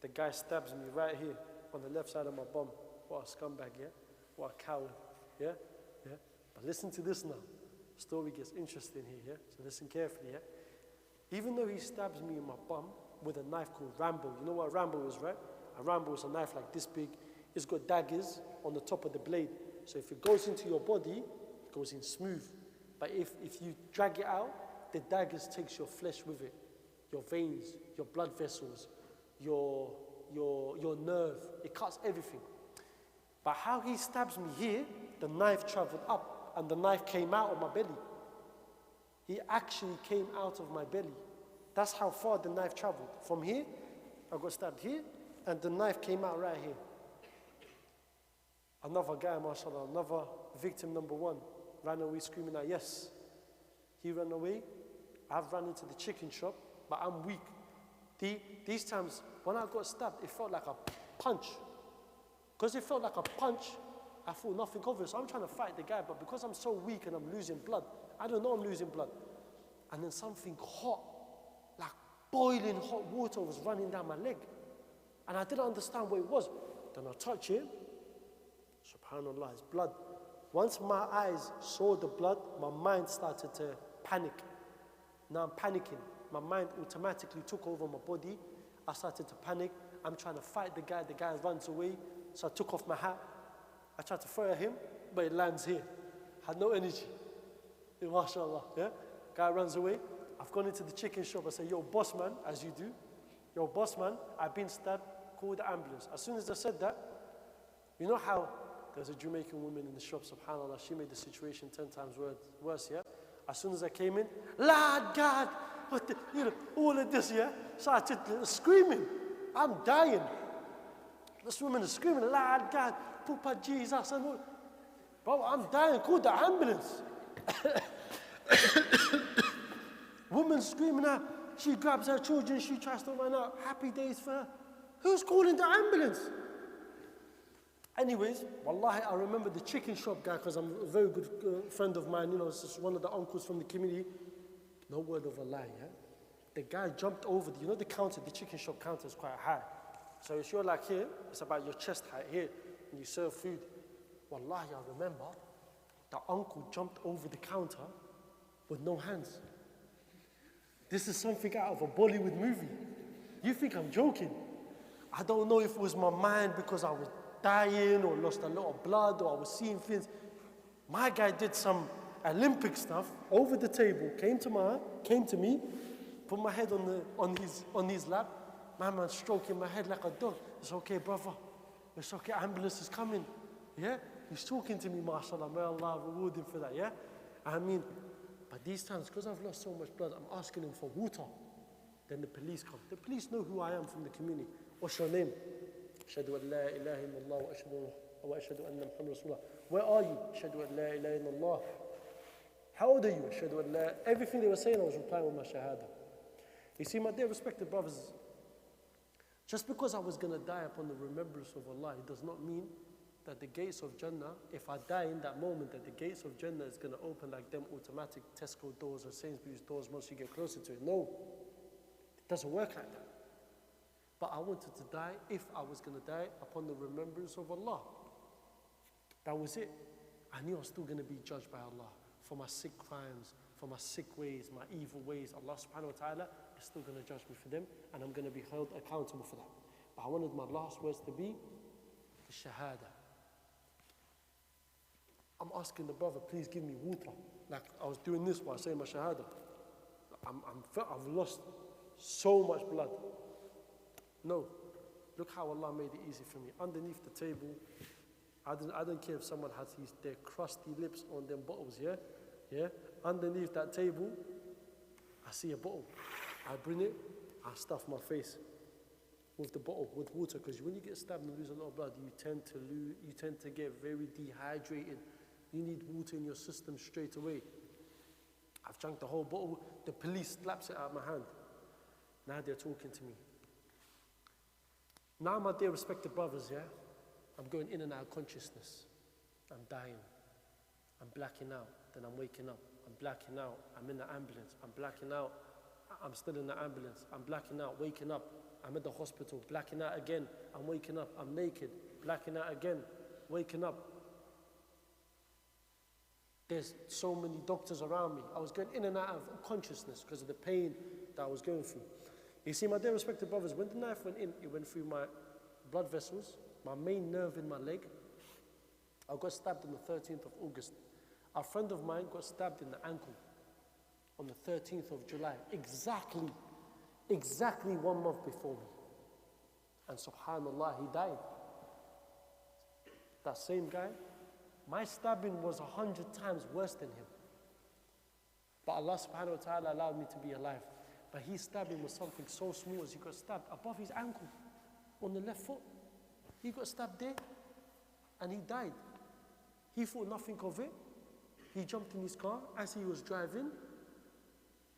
the guy stabs me right here on the left side of my bum. What a scumbag, yeah? What a coward, yeah? Yeah? But listen to this now. The story gets interesting here, yeah? So listen carefully, yeah? Even though he stabs me in my bum with a knife called Rambo, you know what a Rambo is, right? A Rambo is a knife like this big. It's got daggers on the top of the blade. So if it goes into your body, it goes in smooth. But if you drag it out, the daggers takes your flesh with it. Your veins, your blood vessels, your nerve. It cuts everything. But how he stabs me here, the knife traveled up and the knife came out of my belly. He actually came out of my belly. That's how far the knife traveled. From here, I got stabbed here, and the knife came out right here. Another guy, mashallah, another victim number one, ran away screaming out, yes. He ran away. I've run into the chicken shop, but I'm weak. These times, when I got stabbed, it felt like a punch. Because it felt like a punch, I thought nothing of it. So I'm trying to fight the guy, but because I'm so weak and I'm losing blood, I don't know I'm losing blood. And then something hot, like boiling hot water was running down my leg. And I didn't understand what it was. Then I touch it. SubhanAllah, it's blood. Once my eyes saw the blood, my mind started to panic. Now I'm panicking. My mind automatically took over my body. I started to panic. I'm trying to fight the guy. The guy runs away. So I took off my hat. I tried to throw at him, but it lands here. Had no energy. MashaAllah, yeah? Guy runs away. I've gone into the chicken shop. I say, yo, boss man, as you do. Yo, boss man, I've been stabbed. Call the ambulance. As soon as I said that, you know how there's a Jamaican woman in the shop, subhanAllah, she made the situation 10 times worse, yeah? As soon as I came in, Lord God, what the, you know, all of this, yeah? Started screaming. I'm dying. This woman is screaming, Lord God, Papa Jesus, and all. Bro, I'm dying, call the ambulance. Woman screaming out, she grabs her children, she tries to run out, happy days for her. Who's calling the ambulance? Anyways, wallahi, I remember the chicken shop guy, because I'm a very good friend of mine, you know, it's just one of the uncles from the community. No word of a lie, yeah? The guy jumped over, you know the counter, the chicken shop counter is quite high. So if you're like here, it's about your chest height here, and you serve food. Wallahi, I remember, the uncle jumped over the counter with no hands. This is something out of a Bollywood movie. You think I'm joking? I don't know if it was my mind because I was dying or lost a lot of blood or I was seeing things. My guy did some Olympic stuff over the table, came to me, put my head on his lap. My man stroking my head like a dog. It's okay, brother. It's okay, ambulance is coming. Yeah? He's talking to me, mashallah. May Allah reward him for that, yeah? I mean, but these times, because I've lost so much blood, I'm asking him for water. Then the police come. The police know who I am from the community. What's your name? Ashhadu an la ilaha illallah wa ashhadu anna Muhammad Rasulullah. Where are you? Ashhadu an la ilaha illallah. How old are you? Ashhadu an la. Everything they were saying, I was replying with my shahada. You see, my dear respected brothers, just because I was going to die upon the remembrance of Allah, it does not mean that the gates of Jannah, if I die in that moment, that the gates of Jannah is going to open like them automatic Tesco doors or Sainsbury's doors once you get closer to it. No, it doesn't work like that. But I wanted to die, if I was going to die, upon the remembrance of Allah. That was it. I knew I was still going to be judged by Allah for my sick crimes, for my sick ways, my evil ways. Allah subhanahu wa ta'ala is still going to judge me for them, and I'm going to be held accountable for that. But I wanted my last words to be the shahada. I'm asking the brother, please give me water. Like I was doing this while saying my shahada. I've lost so much blood. No. Look how Allah made it easy for me. Underneath the table, I don't care if someone has their crusty lips on them bottles, yeah? Yeah? Underneath that table, I see a bottle. I bring it, I stuff my face with the bottle, with water, because when you get stabbed and lose a lot of blood, you tend to get very dehydrated. You need water in your system straight away. I've drank the whole bottle. The police slaps it out of my hand. Now they're talking to me. Now, my dear respected brothers, yeah, I'm going in and out of consciousness. I'm dying. I'm blacking out. Then I'm waking up. I'm blacking out. I'm in the ambulance. I'm blacking out. I'm still in the ambulance. I'm blacking out, waking up. I'm at the hospital, blacking out again. I'm waking up. I'm naked, blacking out again, waking up. There's so many doctors around me. I was going in and out of consciousness because of the pain that I was going through. You see, my dear respected brothers, when the knife went in, it went through my blood vessels, my main nerve in my leg. I got stabbed on the 13th of August. A friend of mine got stabbed in the ankle on the 13th of July, exactly 1 month before me. And subhanAllah, he died. That same guy, my stabbing was 100 times worse than him. But Allah subhanahu wa ta'ala allowed me to be alive. But his stabbing was something so small as he got stabbed above his ankle on the left foot. He got stabbed there and he died. He thought nothing of it. He jumped in his car. As he was driving,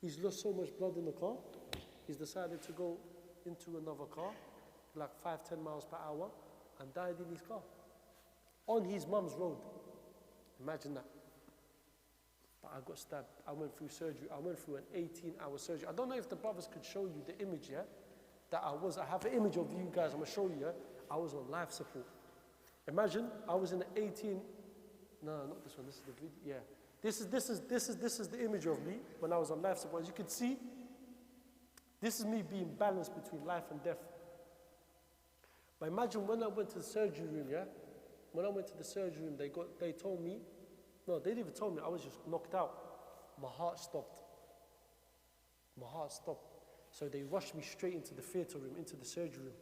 he's lost so much blood in the car. He's decided to go into another car, like 5-10 miles per hour, and died in his car. On his mum's road. Imagine that. But I got stabbed. I went through surgery. I went through an 18-hour surgery. I don't know if the brothers could show you the image, yeah? I have an image of you guys. I'm going to show you, yeah? I was on life support. Imagine, I was in an 18... No, not this one. This is the video. Yeah. This is the image of me when I was on life support. As you can see, this is me being balanced between life and death. But imagine when I went to the surgery room, yeah? When I went to the surgery room, they told me, no, they didn't even tell me, I was just knocked out. My heart stopped. My heart stopped. So they rushed me straight into the theater room, into the surgery room.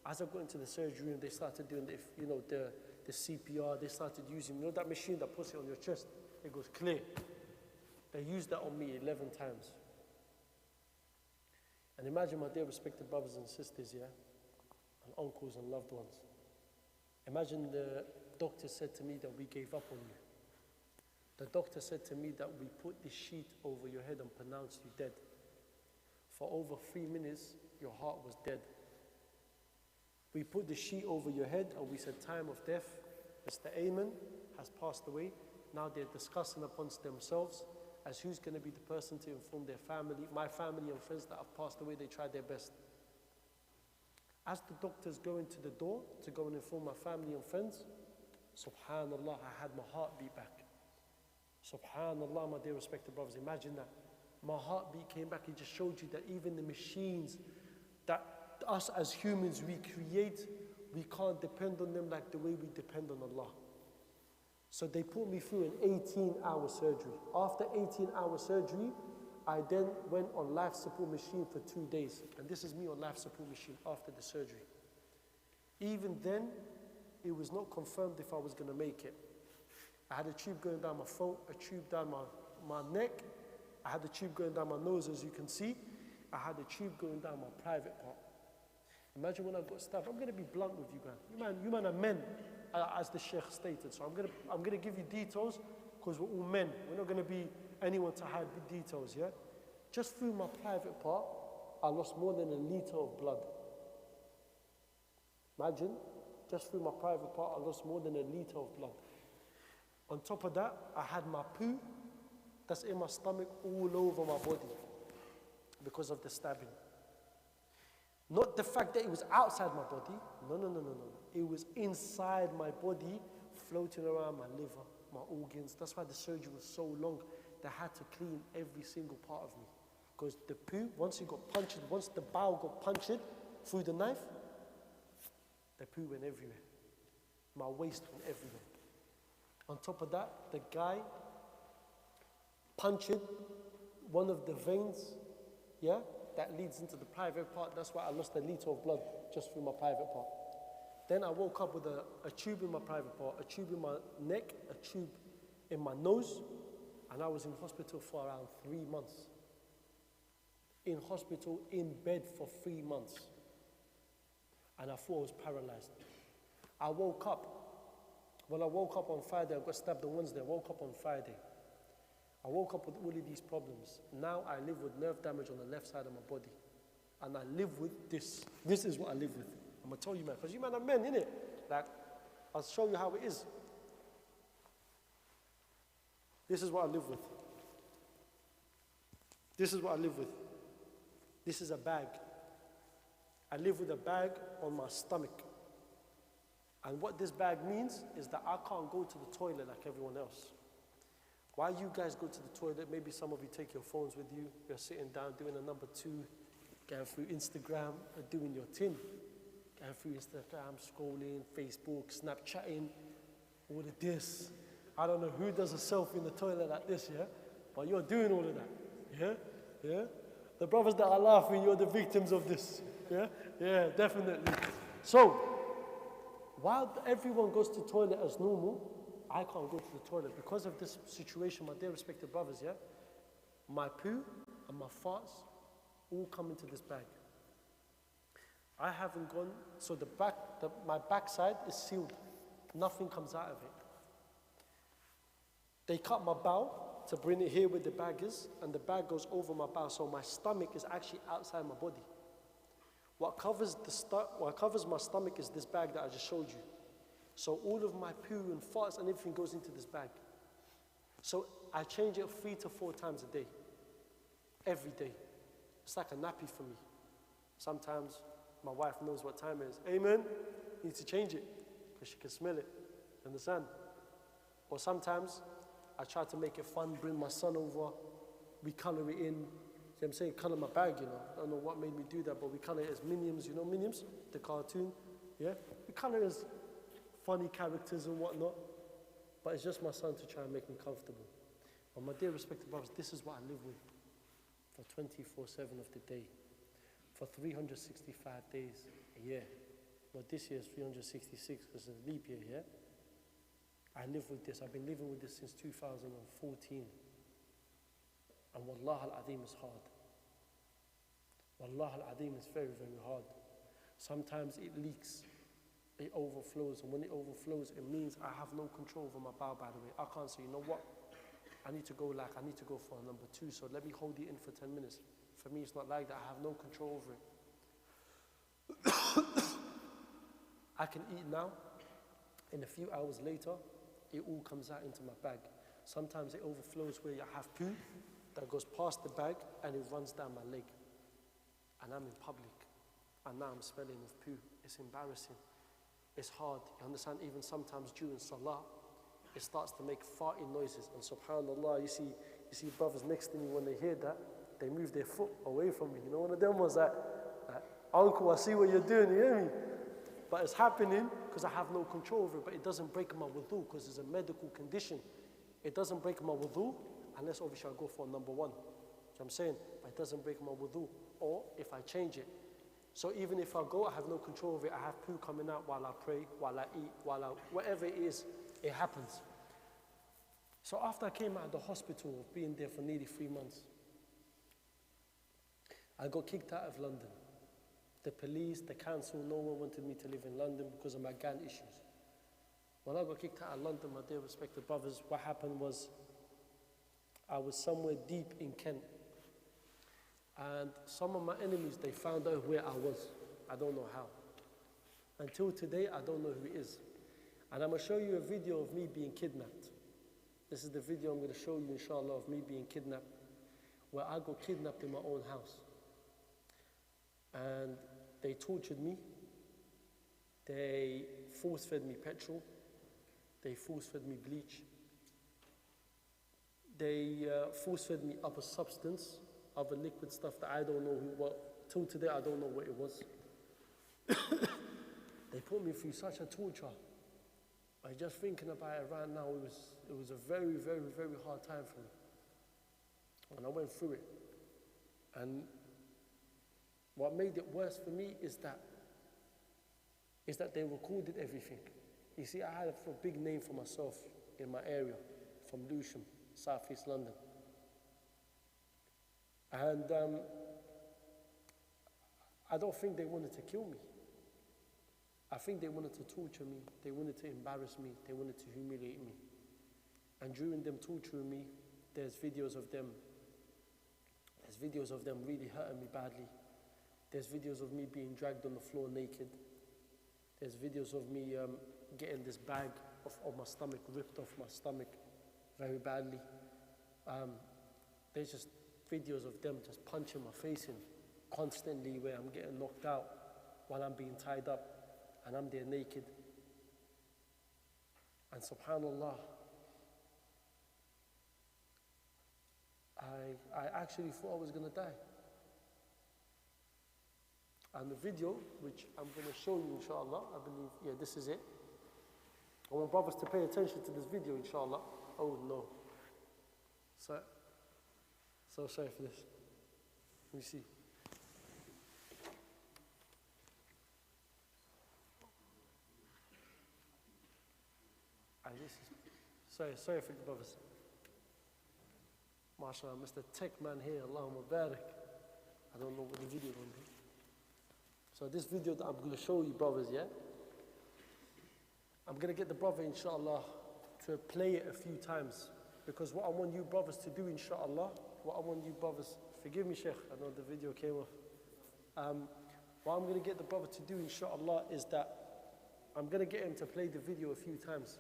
As I got into the surgery room, they started doing the CPR. They started using, that machine that puts it on your chest. It goes clear. They used that on me 11 times. And imagine, my dear respected brothers and sisters, yeah, and uncles and loved ones. Imagine the doctor said to me that we gave up on you. The doctor said to me that we put this sheet over your head and pronounced you dead. For over 3 minutes, your heart was dead. We put the sheet over your head and we said, time of death, Mr. Ayman has passed away. Now they're discussing amongst themselves as who's going to be the person to inform their family. My family and friends that have passed away, they tried their best. As the doctors go into the door to go and inform my family and friends, subhanAllah, I had my heartbeat back. Subhanallah, my dear respected brothers, imagine that. My heartbeat came back. It just showed you that even the machines that us as humans we create, we can't depend on them like the way we depend on Allah. So they put me through an 18-hour surgery. After 18-hour surgery, I then went on life support machine for 2 days. And this is me on life support machine after the surgery. Even then, it was not confirmed if I was going to make it. I had a tube going down my throat, a tube down my neck. I had a tube going down my nose, as you can see. I had a tube going down my private part. Imagine when I got stabbed. I'm going to be blunt with you guys. You man are men, as the Sheikh stated. So I'm going to give you details because we're all men. We're not going to be anyone to hide the details, yeah? Just through my private part, I lost more than 1 liter of blood. Imagine, just through my private part, I lost more than 1 liter of blood. On top of that, I had my poo that's in my stomach all over my body because of the stabbing. Not the fact that it was outside my body. No. It was inside my body, floating around my liver, my organs. That's why the surgery was so long. They had to clean every single part of me. Because the poo, once the bowel got punctured through the knife, the poo went everywhere. My waste went everywhere. On top of that, the guy punctured one of the veins, yeah, that leads into the private part. That's why I lost 1 liter of blood just through my private part. Then I woke up with a tube in my private part, a tube in my neck, a tube in my nose, and I was in hospital for around 3 months. In hospital, in bed for 3 months. And I thought I was paralyzed. I woke up. When I woke up on Friday, I got stabbed on Wednesday. I woke up on Friday. I woke up with all of these problems. Now I live with nerve damage on the left side of my body. And I live with this. This is what I live with. I'm going to tell you, man, because you man are men, innit? Like, I'll show you how it is. This is what I live with. This is what I live with. This is a bag. I live with a bag on my stomach. And what this bag means is that I can't go to the toilet like everyone else. While you guys go to the toilet, maybe some of you take your phones with you, you're sitting down doing a number 2, going through Instagram, or doing your tin. Going through Instagram, scrolling, Facebook, Snapchatting, all of this. I don't know who does a selfie in the toilet like this, yeah? But you're doing all of that, yeah? Yeah? The brothers that are laughing, you're the victims of this, yeah? Yeah, definitely. So, while everyone goes to the toilet as normal, I can't go to the toilet because of this situation, my dear respected brothers, yeah? My poo and my farts all come into this bag. I haven't gone, so my backside is sealed. Nothing comes out of it. They cut my bowel to bring it here where the bag is, and the bag goes over my bowel, so my stomach is actually outside my body. What covers my stomach is this bag that I just showed you. So all of my poo and farts and everything goes into this bag. So I change it 3 to 4 times a day. Every day. It's like a nappy for me. Sometimes my wife knows what time it is. Ayman, you need to change it because she can smell it. You understand? Or sometimes I try to make it fun, bring my son over, we color it in. See what I'm saying? Color my bag, you know. I don't know what made me do that, but we color it as Minions, you know Minions? The cartoon, yeah? We color it as funny characters and whatnot, but it's just my son to try and make me comfortable. But my dear respected brothers, this is what I live with for 24/7 of the day, for 365 days a year. Well, this year is 366 because it's a leap year, yeah? I live with this. I've been living with this since 2014. And wallah al-azim is hard. Wallah al-azim is very, very hard. Sometimes it leaks. It overflows, and when it overflows, it means I have no control over my bowel, by the way. I can't say, you know what? I need to go for a number 2, so let me hold it in for 10 minutes. For me, it's not like that. I have no control over it. I can eat now, and a few hours later, it all comes out into my bag. Sometimes it overflows where I have poo that goes past the bag, and it runs down my leg. And I'm in public, and now I'm smelling of poo. It's embarrassing. It's hard, you understand? Even sometimes during salah, it starts to make farting noises. And subhanAllah, you see brothers next to me, when they hear that, they move their foot away from me. You know, one of them was like, uncle, I see what you're doing, you hear me? But it's happening because I have no control over it, but it doesn't break my wudu because it's a medical condition. It doesn't break my wudu unless obviously I go for number 1. You know what I'm saying? But it doesn't break my wudu, or if I change it. So even if I go, I have no control over it. I have poo coming out while I pray, while I eat, whatever it is, it happens. So after I came out of the hospital, of being there for nearly 3 months, I got kicked out of London. The police, the council, no one wanted me to live in London because of my gang issues. When I got kicked out of London, my dear respected brothers, what happened was I was somewhere deep in Kent. And some of my enemies, they found out where I was. I don't know how. Until today, I don't know who it is. And I'm going to show you a video of me being kidnapped. This is the video I'm going to show you, inshallah, of me being kidnapped, where I got kidnapped in my own house. And they tortured me. They force-fed me petrol. They force-fed me bleach. They force-fed me other substance, other liquid stuff that I don't know what. Till today, I don't know what it was. They put me through such a torture. I just thinking about it right now, it was a very, very, very hard time for me. And I went through it. And what made it worse for me is that they recorded everything. You see, I had a big name for myself in my area, from Lewisham, South East London. And I don't think they wanted to kill me. I think they wanted to torture me. They wanted to embarrass me. They wanted to humiliate me. And during them torturing me, there's videos of them really hurting me badly. There's videos of me being dragged on the floor naked. There's videos of me getting this bag of my stomach ripped off my stomach very badly. There's just videos of them just punching my face in constantly where I'm getting knocked out while I'm being tied up and I'm there naked. And subhanAllah, I actually thought I was going to die. And the video, which I'm going to show you inshallah, I believe, yeah, this is it. I want brothers to pay attention to this video inshallah. Oh no. So sorry for this. Let me see. This is, sorry for the brothers. MashaAllah, Mr. Tech Man here, Allahumma barak. I don't know what the video will be. So this video that I'm going to show you brothers, yeah? I'm going to get the brother inshallah to play it a few times. Because what I want you brothers to do inshallah, forgive me Sheikh, I know the video came off. What I'm going to get the brother to do inshallah is that I'm going to get him to play the video a few times.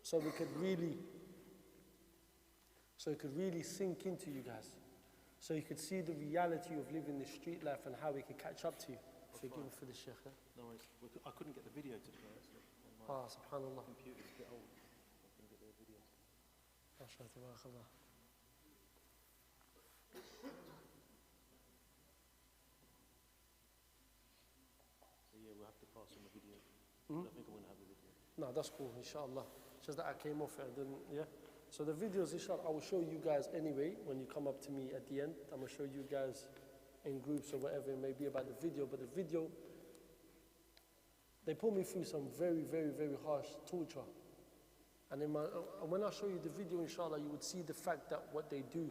So it could really sink into you guys. So you could see the reality of living the street life and how it could catch up to you. Forgive me for the Sheikh. No worries. I couldn't get the video to play. Subhanallah. Computer's a bit old. I couldn't get the video. MashaAllah, tabarakallah. So yeah, we'll have to pass on the video. I think I'm going to have the video. No, that's cool, inshallah. It's just that I came off it and didn't, yeah? So the videos, inshallah, I will show you guys anyway when you come up to me at the end. I'm going to show you guys in groups or whatever it may be about the video. But the video, they put me through some very, very, very harsh torture. And when I show you the video, inshallah, you would see the fact that what they do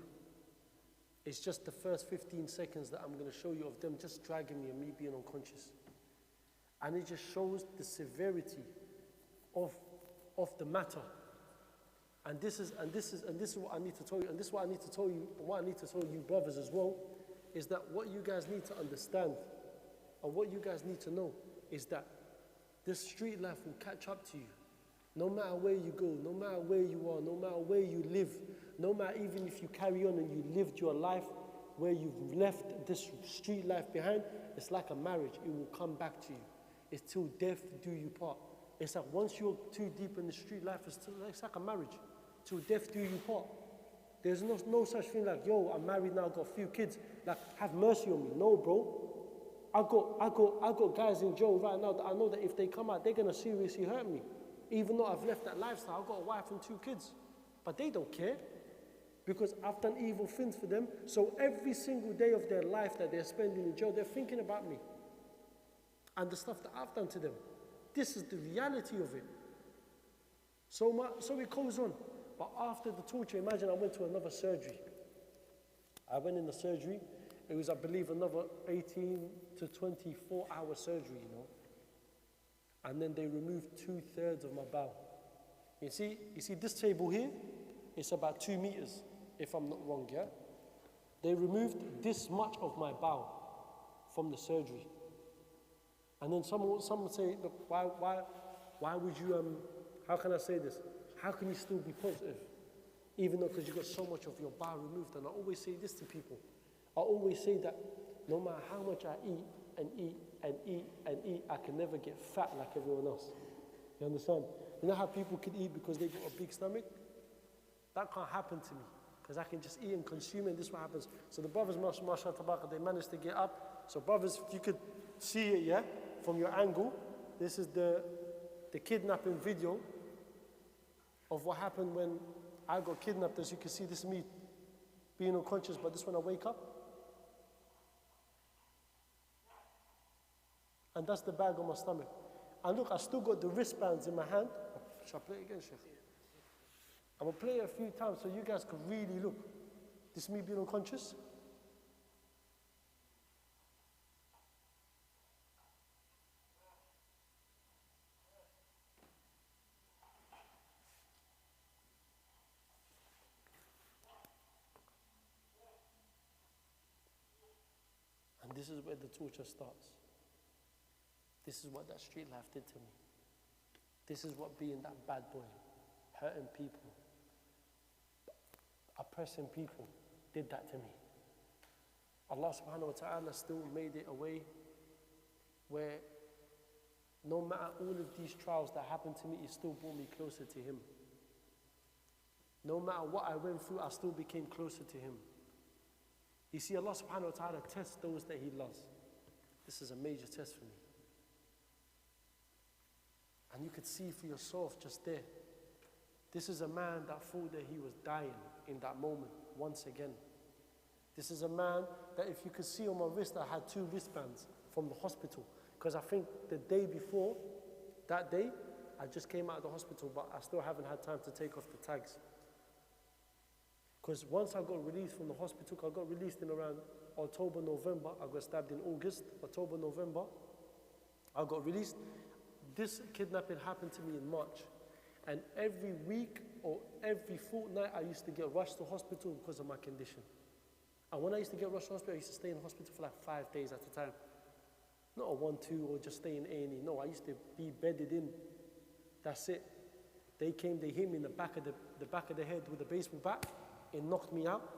is just the first 15 seconds that I'm going to show you of them just dragging me and me being unconscious. And it just shows the severity of the matter. And this is what I need to tell you, and this is what I need to tell you, and what I need to tell you brothers as well, is that what you guys need to understand, and what you guys need to know, is that this street life will catch up to you. No matter where you go, no matter where you are, no matter where you live, no matter even if you carry on and you lived your life where you've left this street life behind, it's like a marriage, it will come back to you. It's till death do you part. It's like once you're too deep in the street life, it's like a marriage. Till death do you part. There's no such thing like, yo, I'm married now, got a few kids, like, have mercy on me. No, bro. I got guys in jail right now that I know that if they come out, they're gonna seriously hurt me. Even though I've left that lifestyle, I've got a wife and 2 kids. But they don't care, because I've done evil things for them. So every single day of their life that they're spending in jail, they're thinking about me and the stuff that I've done to them. This is the reality of it. So it goes on. But after the torture, imagine I went to another surgery. I went in the surgery. It was, I believe, another 18 to 24-hour surgery, you know. And then they removed 2/3 of my bowel. You see this table here? It's about 2 meters, if I'm not wrong, yeah? They removed this much of my bowel from the surgery. And then someone would say, look, why would you, how can I say this? How can you still be positive? Even though, because you got so much of your bowel removed. And I always say this to people. I always say that no matter how much I eat and eat and eat and eat, I can never get fat like everyone else. You understand? You know how people can eat because they got a big stomach? That can't happen to me, because I can just eat and consume, and this is what happens. So the brothers, mashallah, they managed to get up. So brothers, if you could see it, yeah, from your angle, this is the kidnapping video of what happened when I got kidnapped. As you can see, this is me being unconscious, but this when I wake up. And that's the bag on my stomach. And look, I still got the wristbands in my hand. Shall I play it again, Sheikh? I'm gonna play it a few times so you guys can really look. This is me being unconscious. this is where the torture starts. This is what that street life did to me. This is what being that bad boy, hurting people, oppressing people, did that to me. Allah subhanahu wa ta'ala still made it a way where no matter all of these trials that happened to me, it still brought me closer to Him. No matter what I went through, I still became closer to Him. You see, Allah subhanahu wa ta'ala tests those that He loves. This is a major test for me. And you could see for yourself just there. This is a man that thought that he was dying in that moment, once again. This is a man that if you could see on my wrist, I had 2 wristbands from the hospital. Because I think the day before, that day, I just came out of the hospital, but I still haven't had time to take off the tags. Because once I got released from the hospital, I got released in around October, November. I got stabbed in August, October, November. I got released. This kidnapping happened to me in March. And every week or every fortnight, I used to get rushed to hospital because of my condition. And when I used to get rushed to hospital, I used to stay in hospital for like 5 days at a time. Not a 1-2 or just stay in A&E. No, I used to be bedded in. That's it. They came, they hit me in the back of the head with a baseball bat. It knocked me out.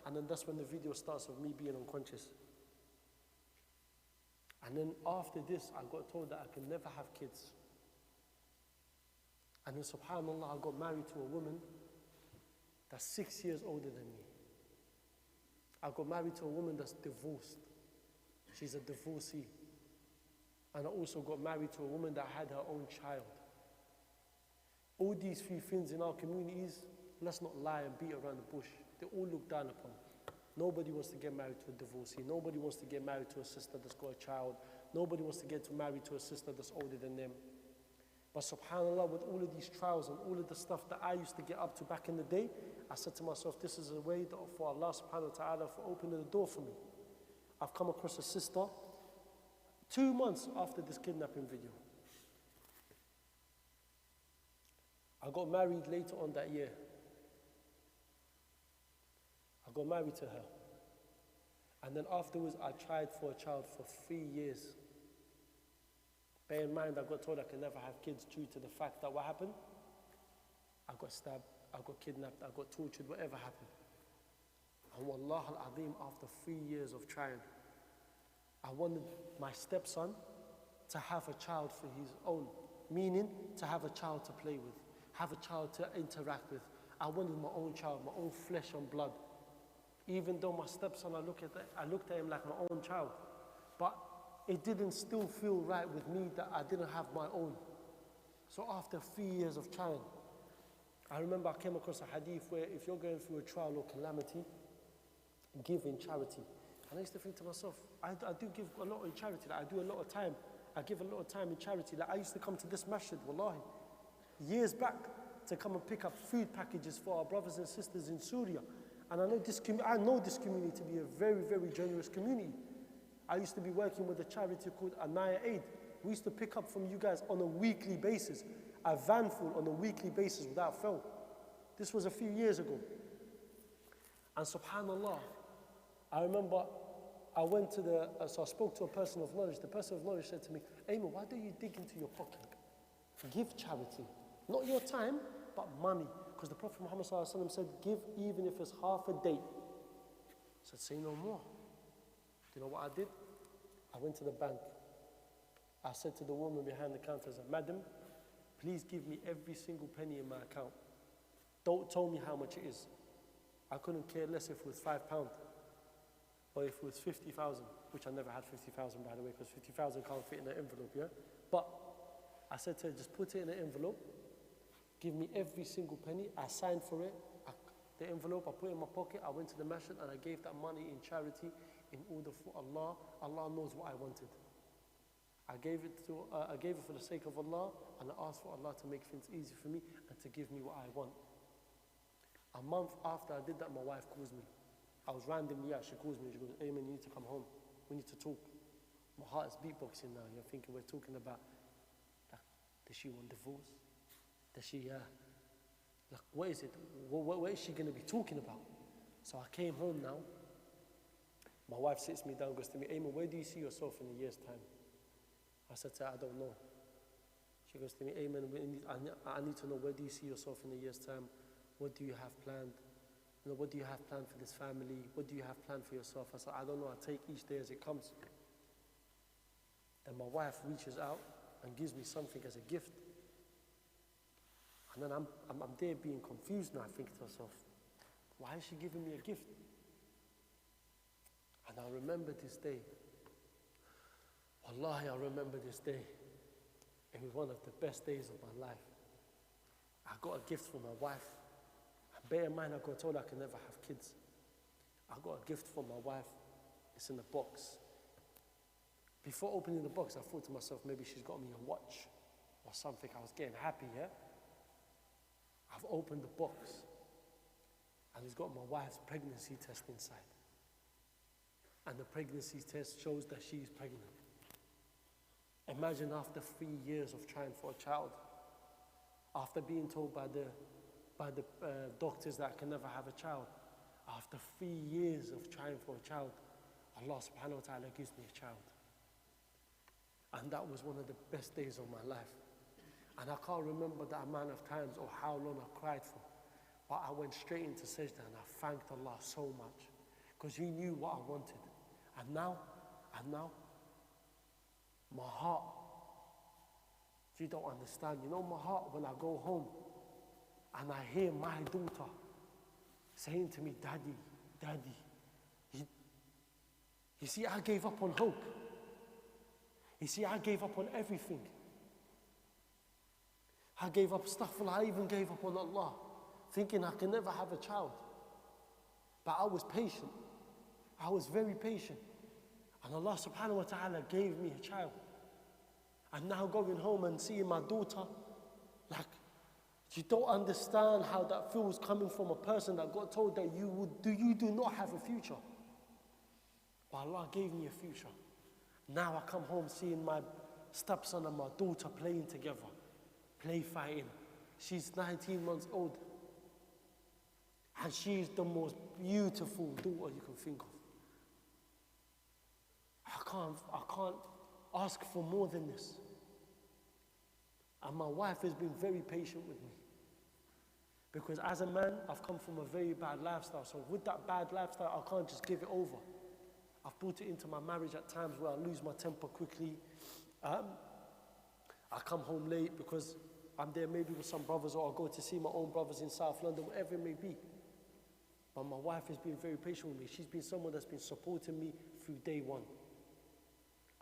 And then that's when the video starts of me being unconscious. And then after this, I got told that I could never have kids. And then subhanAllah, I got married to a woman that's 6 years older than me. I got married to a woman that's divorced. She's a divorcee. And I also got married to a woman that had her own child. All these few things in our communities, let's not lie and beat around the bush. They all look down upon. Nobody wants to get married to a divorcee. Nobody wants to get married to a sister that's got a child. Nobody wants to get married to a sister that's older than them. But subhanAllah, with all of these trials and all of the stuff that I used to get up to back in the day, I said to myself, this is a way for Allah subhanahu wa ta'ala for opening the door for me. I've come across a sister 2 months after this kidnapping video. I got married later on that year. I got married to her. And then afterwards, I tried for a child for 3 years. Bear in mind, I got told I could never have kids due to the fact that what happened? I got stabbed, I got kidnapped, I got tortured, whatever happened. And wallah al-azim, after 3 years of trying, I wanted my stepson to have a child for his own, meaning to have a child to play with, have a child to interact with. I wanted my own child, my own flesh and blood. Even though my stepson, I looked at him like my own child. But it didn't still feel right with me that I didn't have my own. So after 3 years of trying, I remember I came across a hadith where if you're going through a trial or calamity, give in charity. And I used to think to myself, I do give a lot in charity. Like I do a lot of time. I give a lot of time in charity. Like I used to come to this masjid, wallahi, years back to come and pick up food packages for our brothers and sisters in Syria. And I know this community to be a very, very generous community. I used to be working with a charity called Anaya Aid. We used to pick up from you guys on a weekly basis, a van full on a weekly basis without fail. This was a few years ago. And subhanAllah, I remember I went to so I spoke to a person of knowledge. The person of knowledge said to me, Ayman, why don't you dig into your pocket? Give charity. Not your time, but money. Because the Prophet Muhammad said, give even if it's half a day. I said, say no more. Do you know what I did? I went to the bank. I said to the woman behind the counter, I said, Madam, please give me every single penny in my account. Don't tell me how much it is. I couldn't care less if it was £5 or if it was 50,000, which I never had 50,000 by the way, because 50,000 can't fit in an envelope, yeah? But I said to her, just put it in an envelope, give me every single penny. I signed for it. The envelope, I put it in my pocket. I went to the masjid and I gave that money in charity in order for Allah. Allah knows what I wanted. I gave it for the sake of Allah, and I asked for Allah to make things easy for me and to give me what I want. A month after I did that, my wife calls me. I was randomly out. She calls me. She goes, Ayman, you need to come home. We need to talk. My heart is beatboxing now. You're thinking we're talking about, like, does she want divorce? Does she, like, what is it? What is she going to be talking about? So I came home now. My wife sits me down, goes to me, Ayman, where do you see yourself in a year's time? I said to her, I don't know. She goes to me, Ayman, I need to know, where do you see yourself in a year's time? What do you have planned? You know, what do you have planned for this family? What do you have planned for yourself? I said, I don't know, I take each day as it comes. Then my wife reaches out and gives me something as a gift. And then I'm there being confused now. I think to myself, why is she giving me a gift? And I remember this day. Wallahi, I remember this day. It was one of the best days of my life. I got a gift for my wife. And bear in mind, I got told I could never have kids. I got a gift for my wife. It's in a box. Before opening the box, I thought to myself, maybe she's got me a watch or something. I was getting happy, yeah? I've opened the box, and it's got my wife's pregnancy test inside. And the pregnancy test shows that she's pregnant. Imagine after 3 years of trying for a child, after being told by the doctors that I can never have a child, after 3 years of trying for a child, Allah subhanahu wa ta'ala gives me a child. And that was one of the best days of my life. And I can't remember the amount of times or how long I cried for. But I went straight into sajda and I thanked Allah so much. Because He knew what I wanted. And now, my heart, you don't understand. You know my heart when I go home and I hear my daughter saying to me, Daddy, Daddy. You see, I gave up on hope. You see, I gave up on everything. I gave up stuff, I even gave up on Allah, thinking I can never have a child. But I was patient. I was very patient. And Allah subhanahu wa ta'ala gave me a child. And now going home and seeing my daughter, like, you don't understand how that feels coming from a person that got told that you do not have a future. But Allah gave me a future. Now I come home seeing my stepson and my daughter playing together, play fighting. She's 19 months old. And she's the most beautiful daughter you can think of. I can't ask for more than this. And my wife has been very patient with me. Because as a man, I've come from a very bad lifestyle. So with that bad lifestyle, I can't just give it over. I've brought it into my marriage at times where I lose my temper quickly. I come home late because I'm there maybe with some brothers, or I'll go to see my own brothers in South London, whatever it may be. But my wife has been very patient with me. She's been someone that's been supporting me through day one.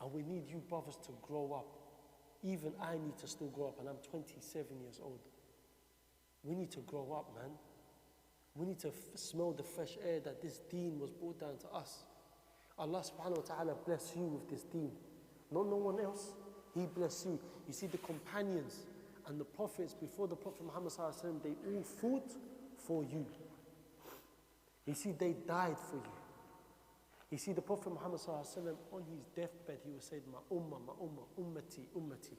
And we need you brothers to grow up. Even I need to still grow up, and I'm 27 years old. We need to grow up, man. We need to smell the fresh air that this deen was brought down to us. Allah subhanahu wa ta'ala bless you with this deen. Not no one else. He bless you. You see, the companions and the prophets before the Prophet Muhammad sallallahu alaihi wasallam, they all fought for you. You see, they died for you. You see, the Prophet Muhammad sallallahu alaihi wasallam, on his deathbed, he was saying, ma ummah, ummati, ummati.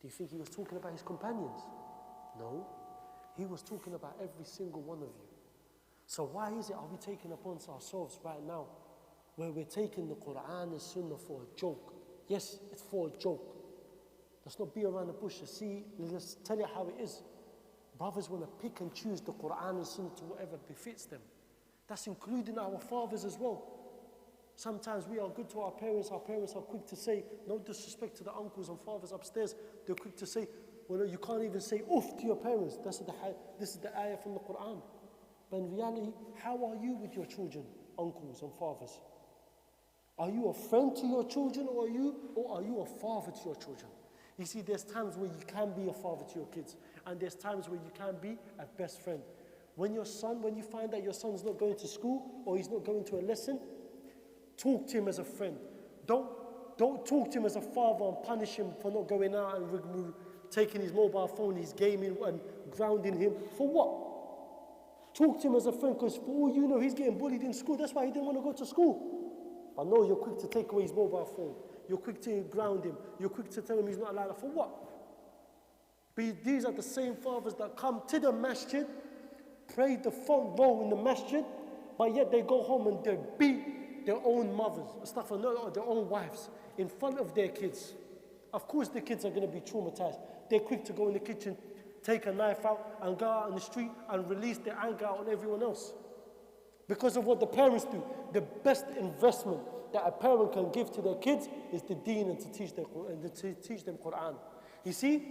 Do you think he was talking about his companions? No. He was talking about every single one of you. So why is it, are we taking upon ourselves right now, where we're taking the Quran and Sunnah for a joke? Yes, it's for a joke. Let's not be around the bush. See, let's tell you how it is. Brothers want to pick and choose the Quran and Sunnah to whatever befits them. That's including our fathers as well. Sometimes we are good to our parents are quick to say, no disrespect to the uncles and fathers upstairs, they're quick to say, well, you can't even say oof to your parents. This is the ayah from the Quran. But in reality, how are you with your children, uncles and fathers? Are you a friend to your children, or are you a father to your children? You see, there's times where you can be a father to your kids, and there's times where you can be a best friend. When you find that your son's not going to school or he's not going to a lesson, talk to him as a friend. Don't talk to him as a father and punish him for not going out and taking his mobile phone, his gaming, and grounding him. For what? Talk to him as a friend, because for all you know, he's getting bullied in school. That's why he didn't want to go to school. But no, you're quick to take away his mobile phone. You're quick to ground him. You're quick to tell him he's not allowed. For what? But these are the same fathers that come to the masjid, pray the front row in the masjid, but yet they go home and their own mothers, their own wives, in front of their kids. Of course the kids are going to be traumatized. They're quick to go in the kitchen, take a knife out and go out on the street and release their anger out on everyone else. Because of what the parents do. The best investment that a parent can give to their kids is the deen and to teach them Quran. You see,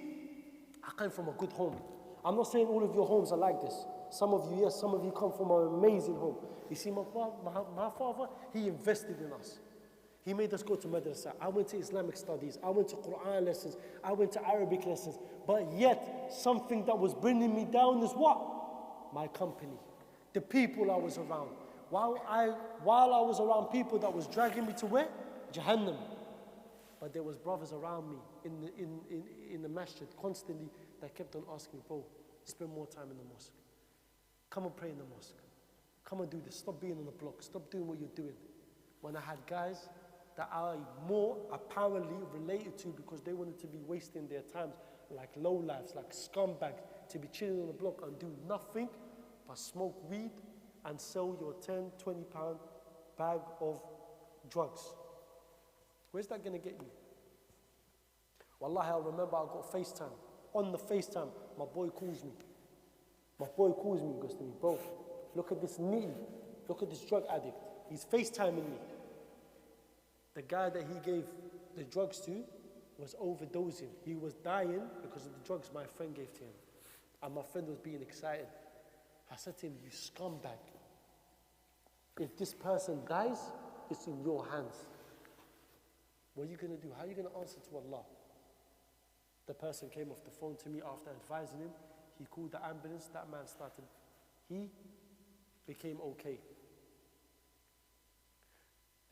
I came from a good home. I'm not saying all of your homes are like this. Some of you, yes, some of you come from an amazing home. You see, my father, he invested in us. He made us go to madrasa. I went to Islamic studies. I went to Quran lessons. I went to Arabic lessons. But yet, something that was bringing me down is what? My company. The people I was around. While I was around people that was dragging me to where? Jahannam. But there was brothers around me in the masjid constantly that kept on asking me, bro, spend more time in the mosque. Come and pray in the mosque. Come and do this. Stop being on the block. Stop doing what you're doing. When I had guys that I more apparently related to because they wanted to be wasting their times like lowlifes, like scumbags, to be chilling on the block and do nothing but smoke weed and sell your 10, 20 pound bag of drugs. Where's that gonna get you? Wallahi, I remember I got FaceTime. On the FaceTime, my boy calls me. My boy calls me and goes to me, bro, look at this nitty, look at this drug addict. He's FaceTiming me. The guy that he gave the drugs to was overdosing. He was dying because of the drugs my friend gave to him. And my friend was being excited. I said to him, you scumbag. If this person dies, it's in your hands. What are you going to do? How are you going to answer to Allah? The person came off the phone to me after advising him. He called the ambulance. That man started. He became okay.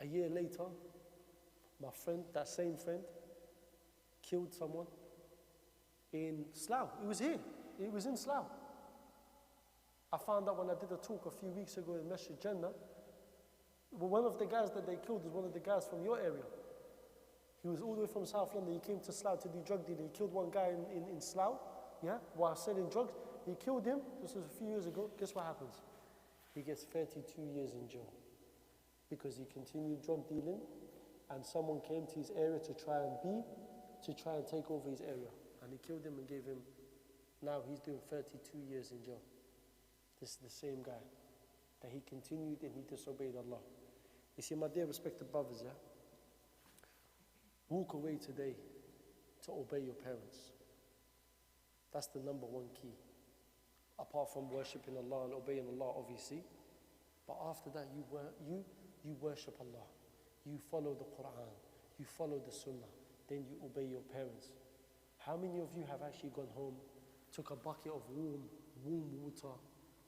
A year later, my friend, that same friend, killed someone in Slough. It was here. It was in Slough. I found out when I did a talk a few weeks ago in Masjid Jannah, one of the guys that they killed was one of the guys from your area. He was all the way from South London. He came to Slough to do drug dealing. He killed one guy in Slough, yeah, while selling drugs. He killed him. This was a few years ago. Guess what happens? He gets 32 years in jail because he continued drug dealing and someone came to his area to try and take over his area. And he killed him and gave him, now he's doing 32 years in jail. This is the same guy that he continued and he disobeyed Allah. You see, my dear respected brothers, yeah? Walk away today to obey your parents. That's the number one key. Apart from worshipping Allah and obeying Allah, obviously. But after that, you worship Allah. You follow the Quran. You follow the Sunnah. Then you obey your parents. How many of you have actually gone home, took a bucket of warm water,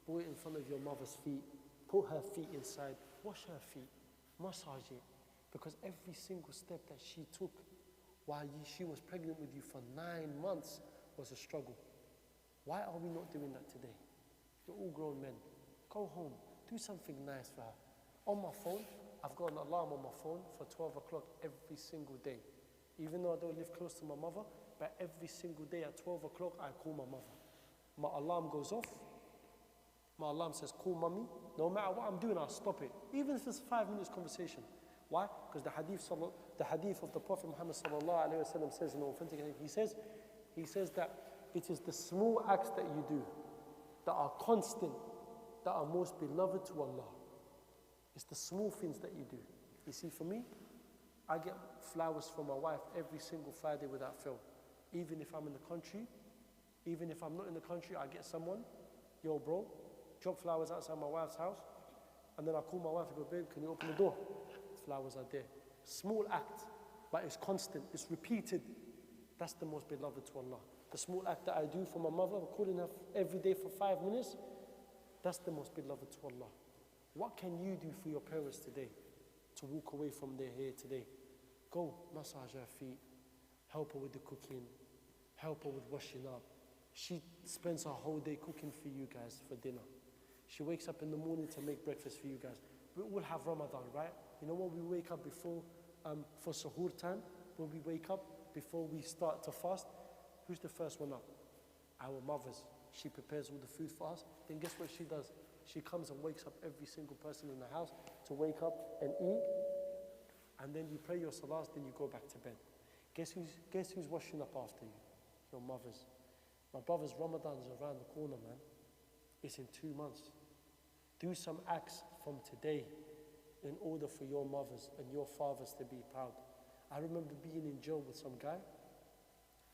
put it in front of your mother's feet, put her feet inside, wash her feet, massage it? Because every single step that she took while she was pregnant with you for 9 months was a struggle. Why are we not doing that today? You're all grown men. Go home. Do something nice for her. On my phone, I've got an alarm on my phone for 12 o'clock every single day. Even though I don't live close to my mother, but every single day at 12 o'clock, I call my mother. My alarm goes off. My alarm says, call mommy. No matter what I'm doing, I'll stop it. Even if it's 5 minutes conversation. Why? Because the hadith of the Prophet Muhammad sallallahu alaihi wasallam says in the authentic hadith, he says that it is the small acts that you do that are constant, that are most beloved to Allah. It's the small things that you do. You see, for me, I get flowers from my wife every single Friday without fail. Even if I'm in the country, even if I'm not in the country, I get someone, yo bro, drop flowers outside my wife's house, and then I call my wife and go, babe, can you open the door? Flowers are there. Small act, but it's constant, it's repeated. That's the most beloved to Allah. The small act that I do for my mother, calling her every day for 5 minutes, that's the most beloved to Allah. What can you do for your parents today to walk away from their hair today? Go massage her feet, help her with the cooking, help her with washing up. She spends her whole day cooking for you guys for dinner. She wakes up in the morning to make breakfast for you guys. We all have Ramadan, right? You know when we wake up before, for suhoor time, when we wake up before we start to fast, who's the first one up? Our mothers. she prepares all the food for us. Then guess what she does? She comes and wakes up every single person in the house to wake up and eat. And then you pray your salahs, then you go back to bed. Guess who's washing up after you? Your mothers. My brothers, Ramadan's around the corner, man. It's in 2 months. Do some acts from today in order for your mothers and your fathers to be proud. I remember being in jail with some guy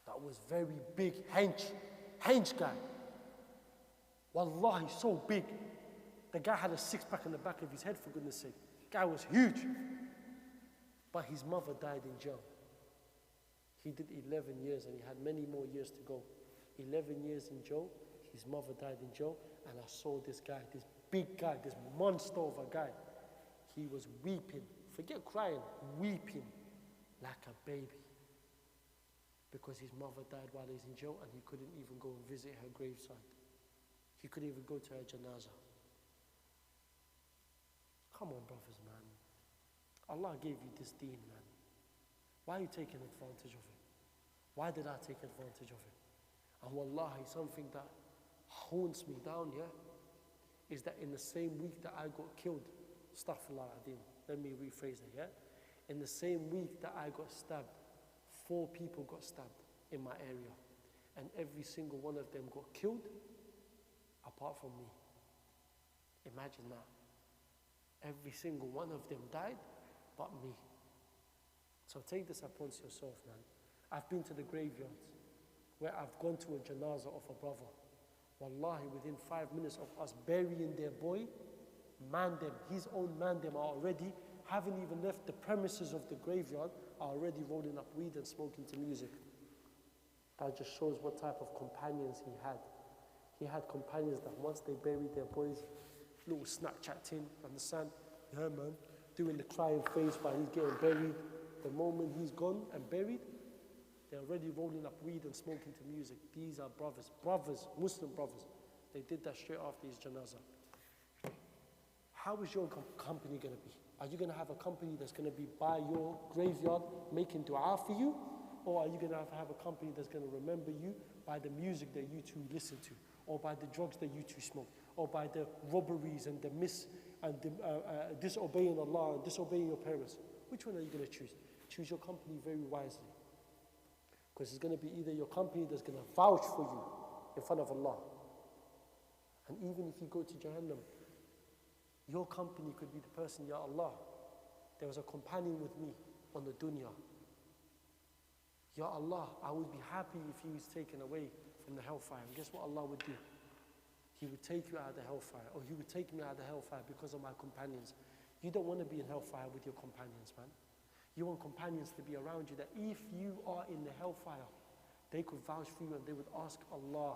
that was very big, hench guy. Wallahi, so big. The guy had a six-pack in the back of his head, for goodness sake. Guy was huge. But his mother died in jail. He did 11 years and he had many more years to go. 11 years in jail, his mother died in jail, and I saw this guy, this big guy, this monster of a guy. He was weeping, forget crying, weeping like a baby. Because his mother died while he was in jail and he couldn't even go and visit her graveside. He couldn't even go to her janazah. Come on, brothers, man. Allah gave you this deen, man. Why are you taking advantage of it? Why did I take advantage of it? And wallahi, something that haunts me down here is that in the same week that I got killed, astaghfirullah adim, let me rephrase it, yeah? In the same week that I got stabbed, 4 people got stabbed in my area. And every single one of them got killed, apart from me. Imagine that. Every single one of them died, but me. So take this upon yourself, man. I've been to the graveyards where I've gone to a janazah of a brother. Wallahi, within 5 minutes of us burying their boy, his own are already, haven't even left the premises of the graveyard, are already rolling up weed and smoking to music. That just shows what type of companions he had. He had companions that once they buried their boys, little Snapchat thing, understand? Yeah, man, doing the crying face while he's getting buried. The moment he's gone and buried, they're already rolling up weed and smoking to music. These are brothers, Muslim brothers. They did that straight after his janazah. How is your company going to be? Are you going to have a company that's going to be by your graveyard making dua for you? Or are you going to have a company that's going to remember you by the music that you two listen to? Or by the drugs that you two smoke? Or by the robberies and the disobeying Allah and disobeying your parents? Which one are you going to choose? Choose your company very wisely. Because it's going to be either your company that's going to vouch for you in front of Allah. And even if you go to Jahannam, your company could be the person, Ya Allah, there was a companion with me on the dunya. Ya Allah, I would be happy if he was taken away from the hellfire. And guess what Allah would do? He would take you out of the hellfire, or he would take me out of the hellfire because of my companions. You don't want to be in hellfire with your companions, man. You want companions to be around you that if you are in the hellfire, they could vouch for you and they would ask Allah,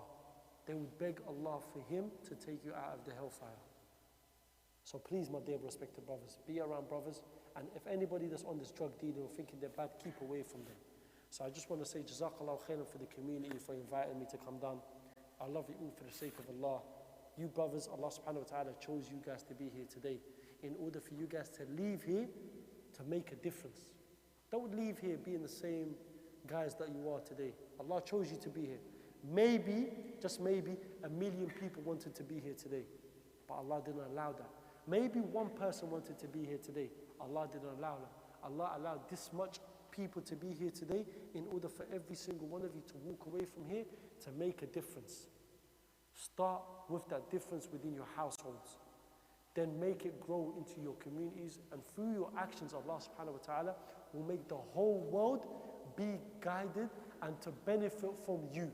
they would beg Allah for him to take you out of the hellfire. So please, my dear respected brothers, be around brothers, and if anybody that's on this drug dealing or thinking they're bad, keep away from them. So I just want to say Jazakallah khairan for the community for inviting me to come down. I love you all for the sake of Allah. You brothers, Allah subhanahu wa ta'ala chose you guys to be here today in order for you guys to leave here to make a difference. Don't leave here being the same guys that you are today. Allah chose you to be here. Maybe, just maybe, 1 million people wanted to be here today, but Allah didn't allow that. Maybe 1 person wanted to be here today. Allah didn't allow that. Allah allowed this much people to be here today in order for every single one of you to walk away from here to make a difference. Start with that difference within your households. Then make it grow into your communities, and through your actions, Allah subhanahu wa ta'ala will make the whole world be guided and to benefit from you.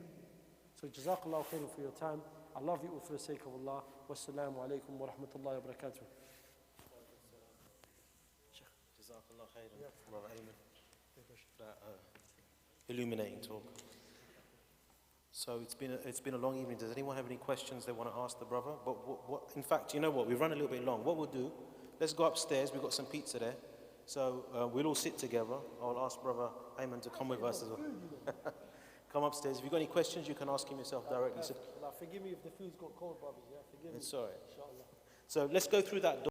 So Jazakallah khairan for your time. I love you all for the sake of Allah. Wassalamu alaikum wa rahmatullahi wa barakatuh. Jazakallah khairan, Brother Ayman. That illuminating talk. So it's been a long evening. Does anyone have any questions they want to ask the brother? But in fact, you know what? We've run a little bit long. What we'll do, let's go upstairs. We've got some pizza there. So we'll all sit together. I'll ask Brother Ayman to come with us as well. Come upstairs. If you've got any questions, you can ask him yourself directly. So, forgive me if the food's got cold, brothers. Yeah, forgive me. it's all right. Inshallah. So let's go through that door.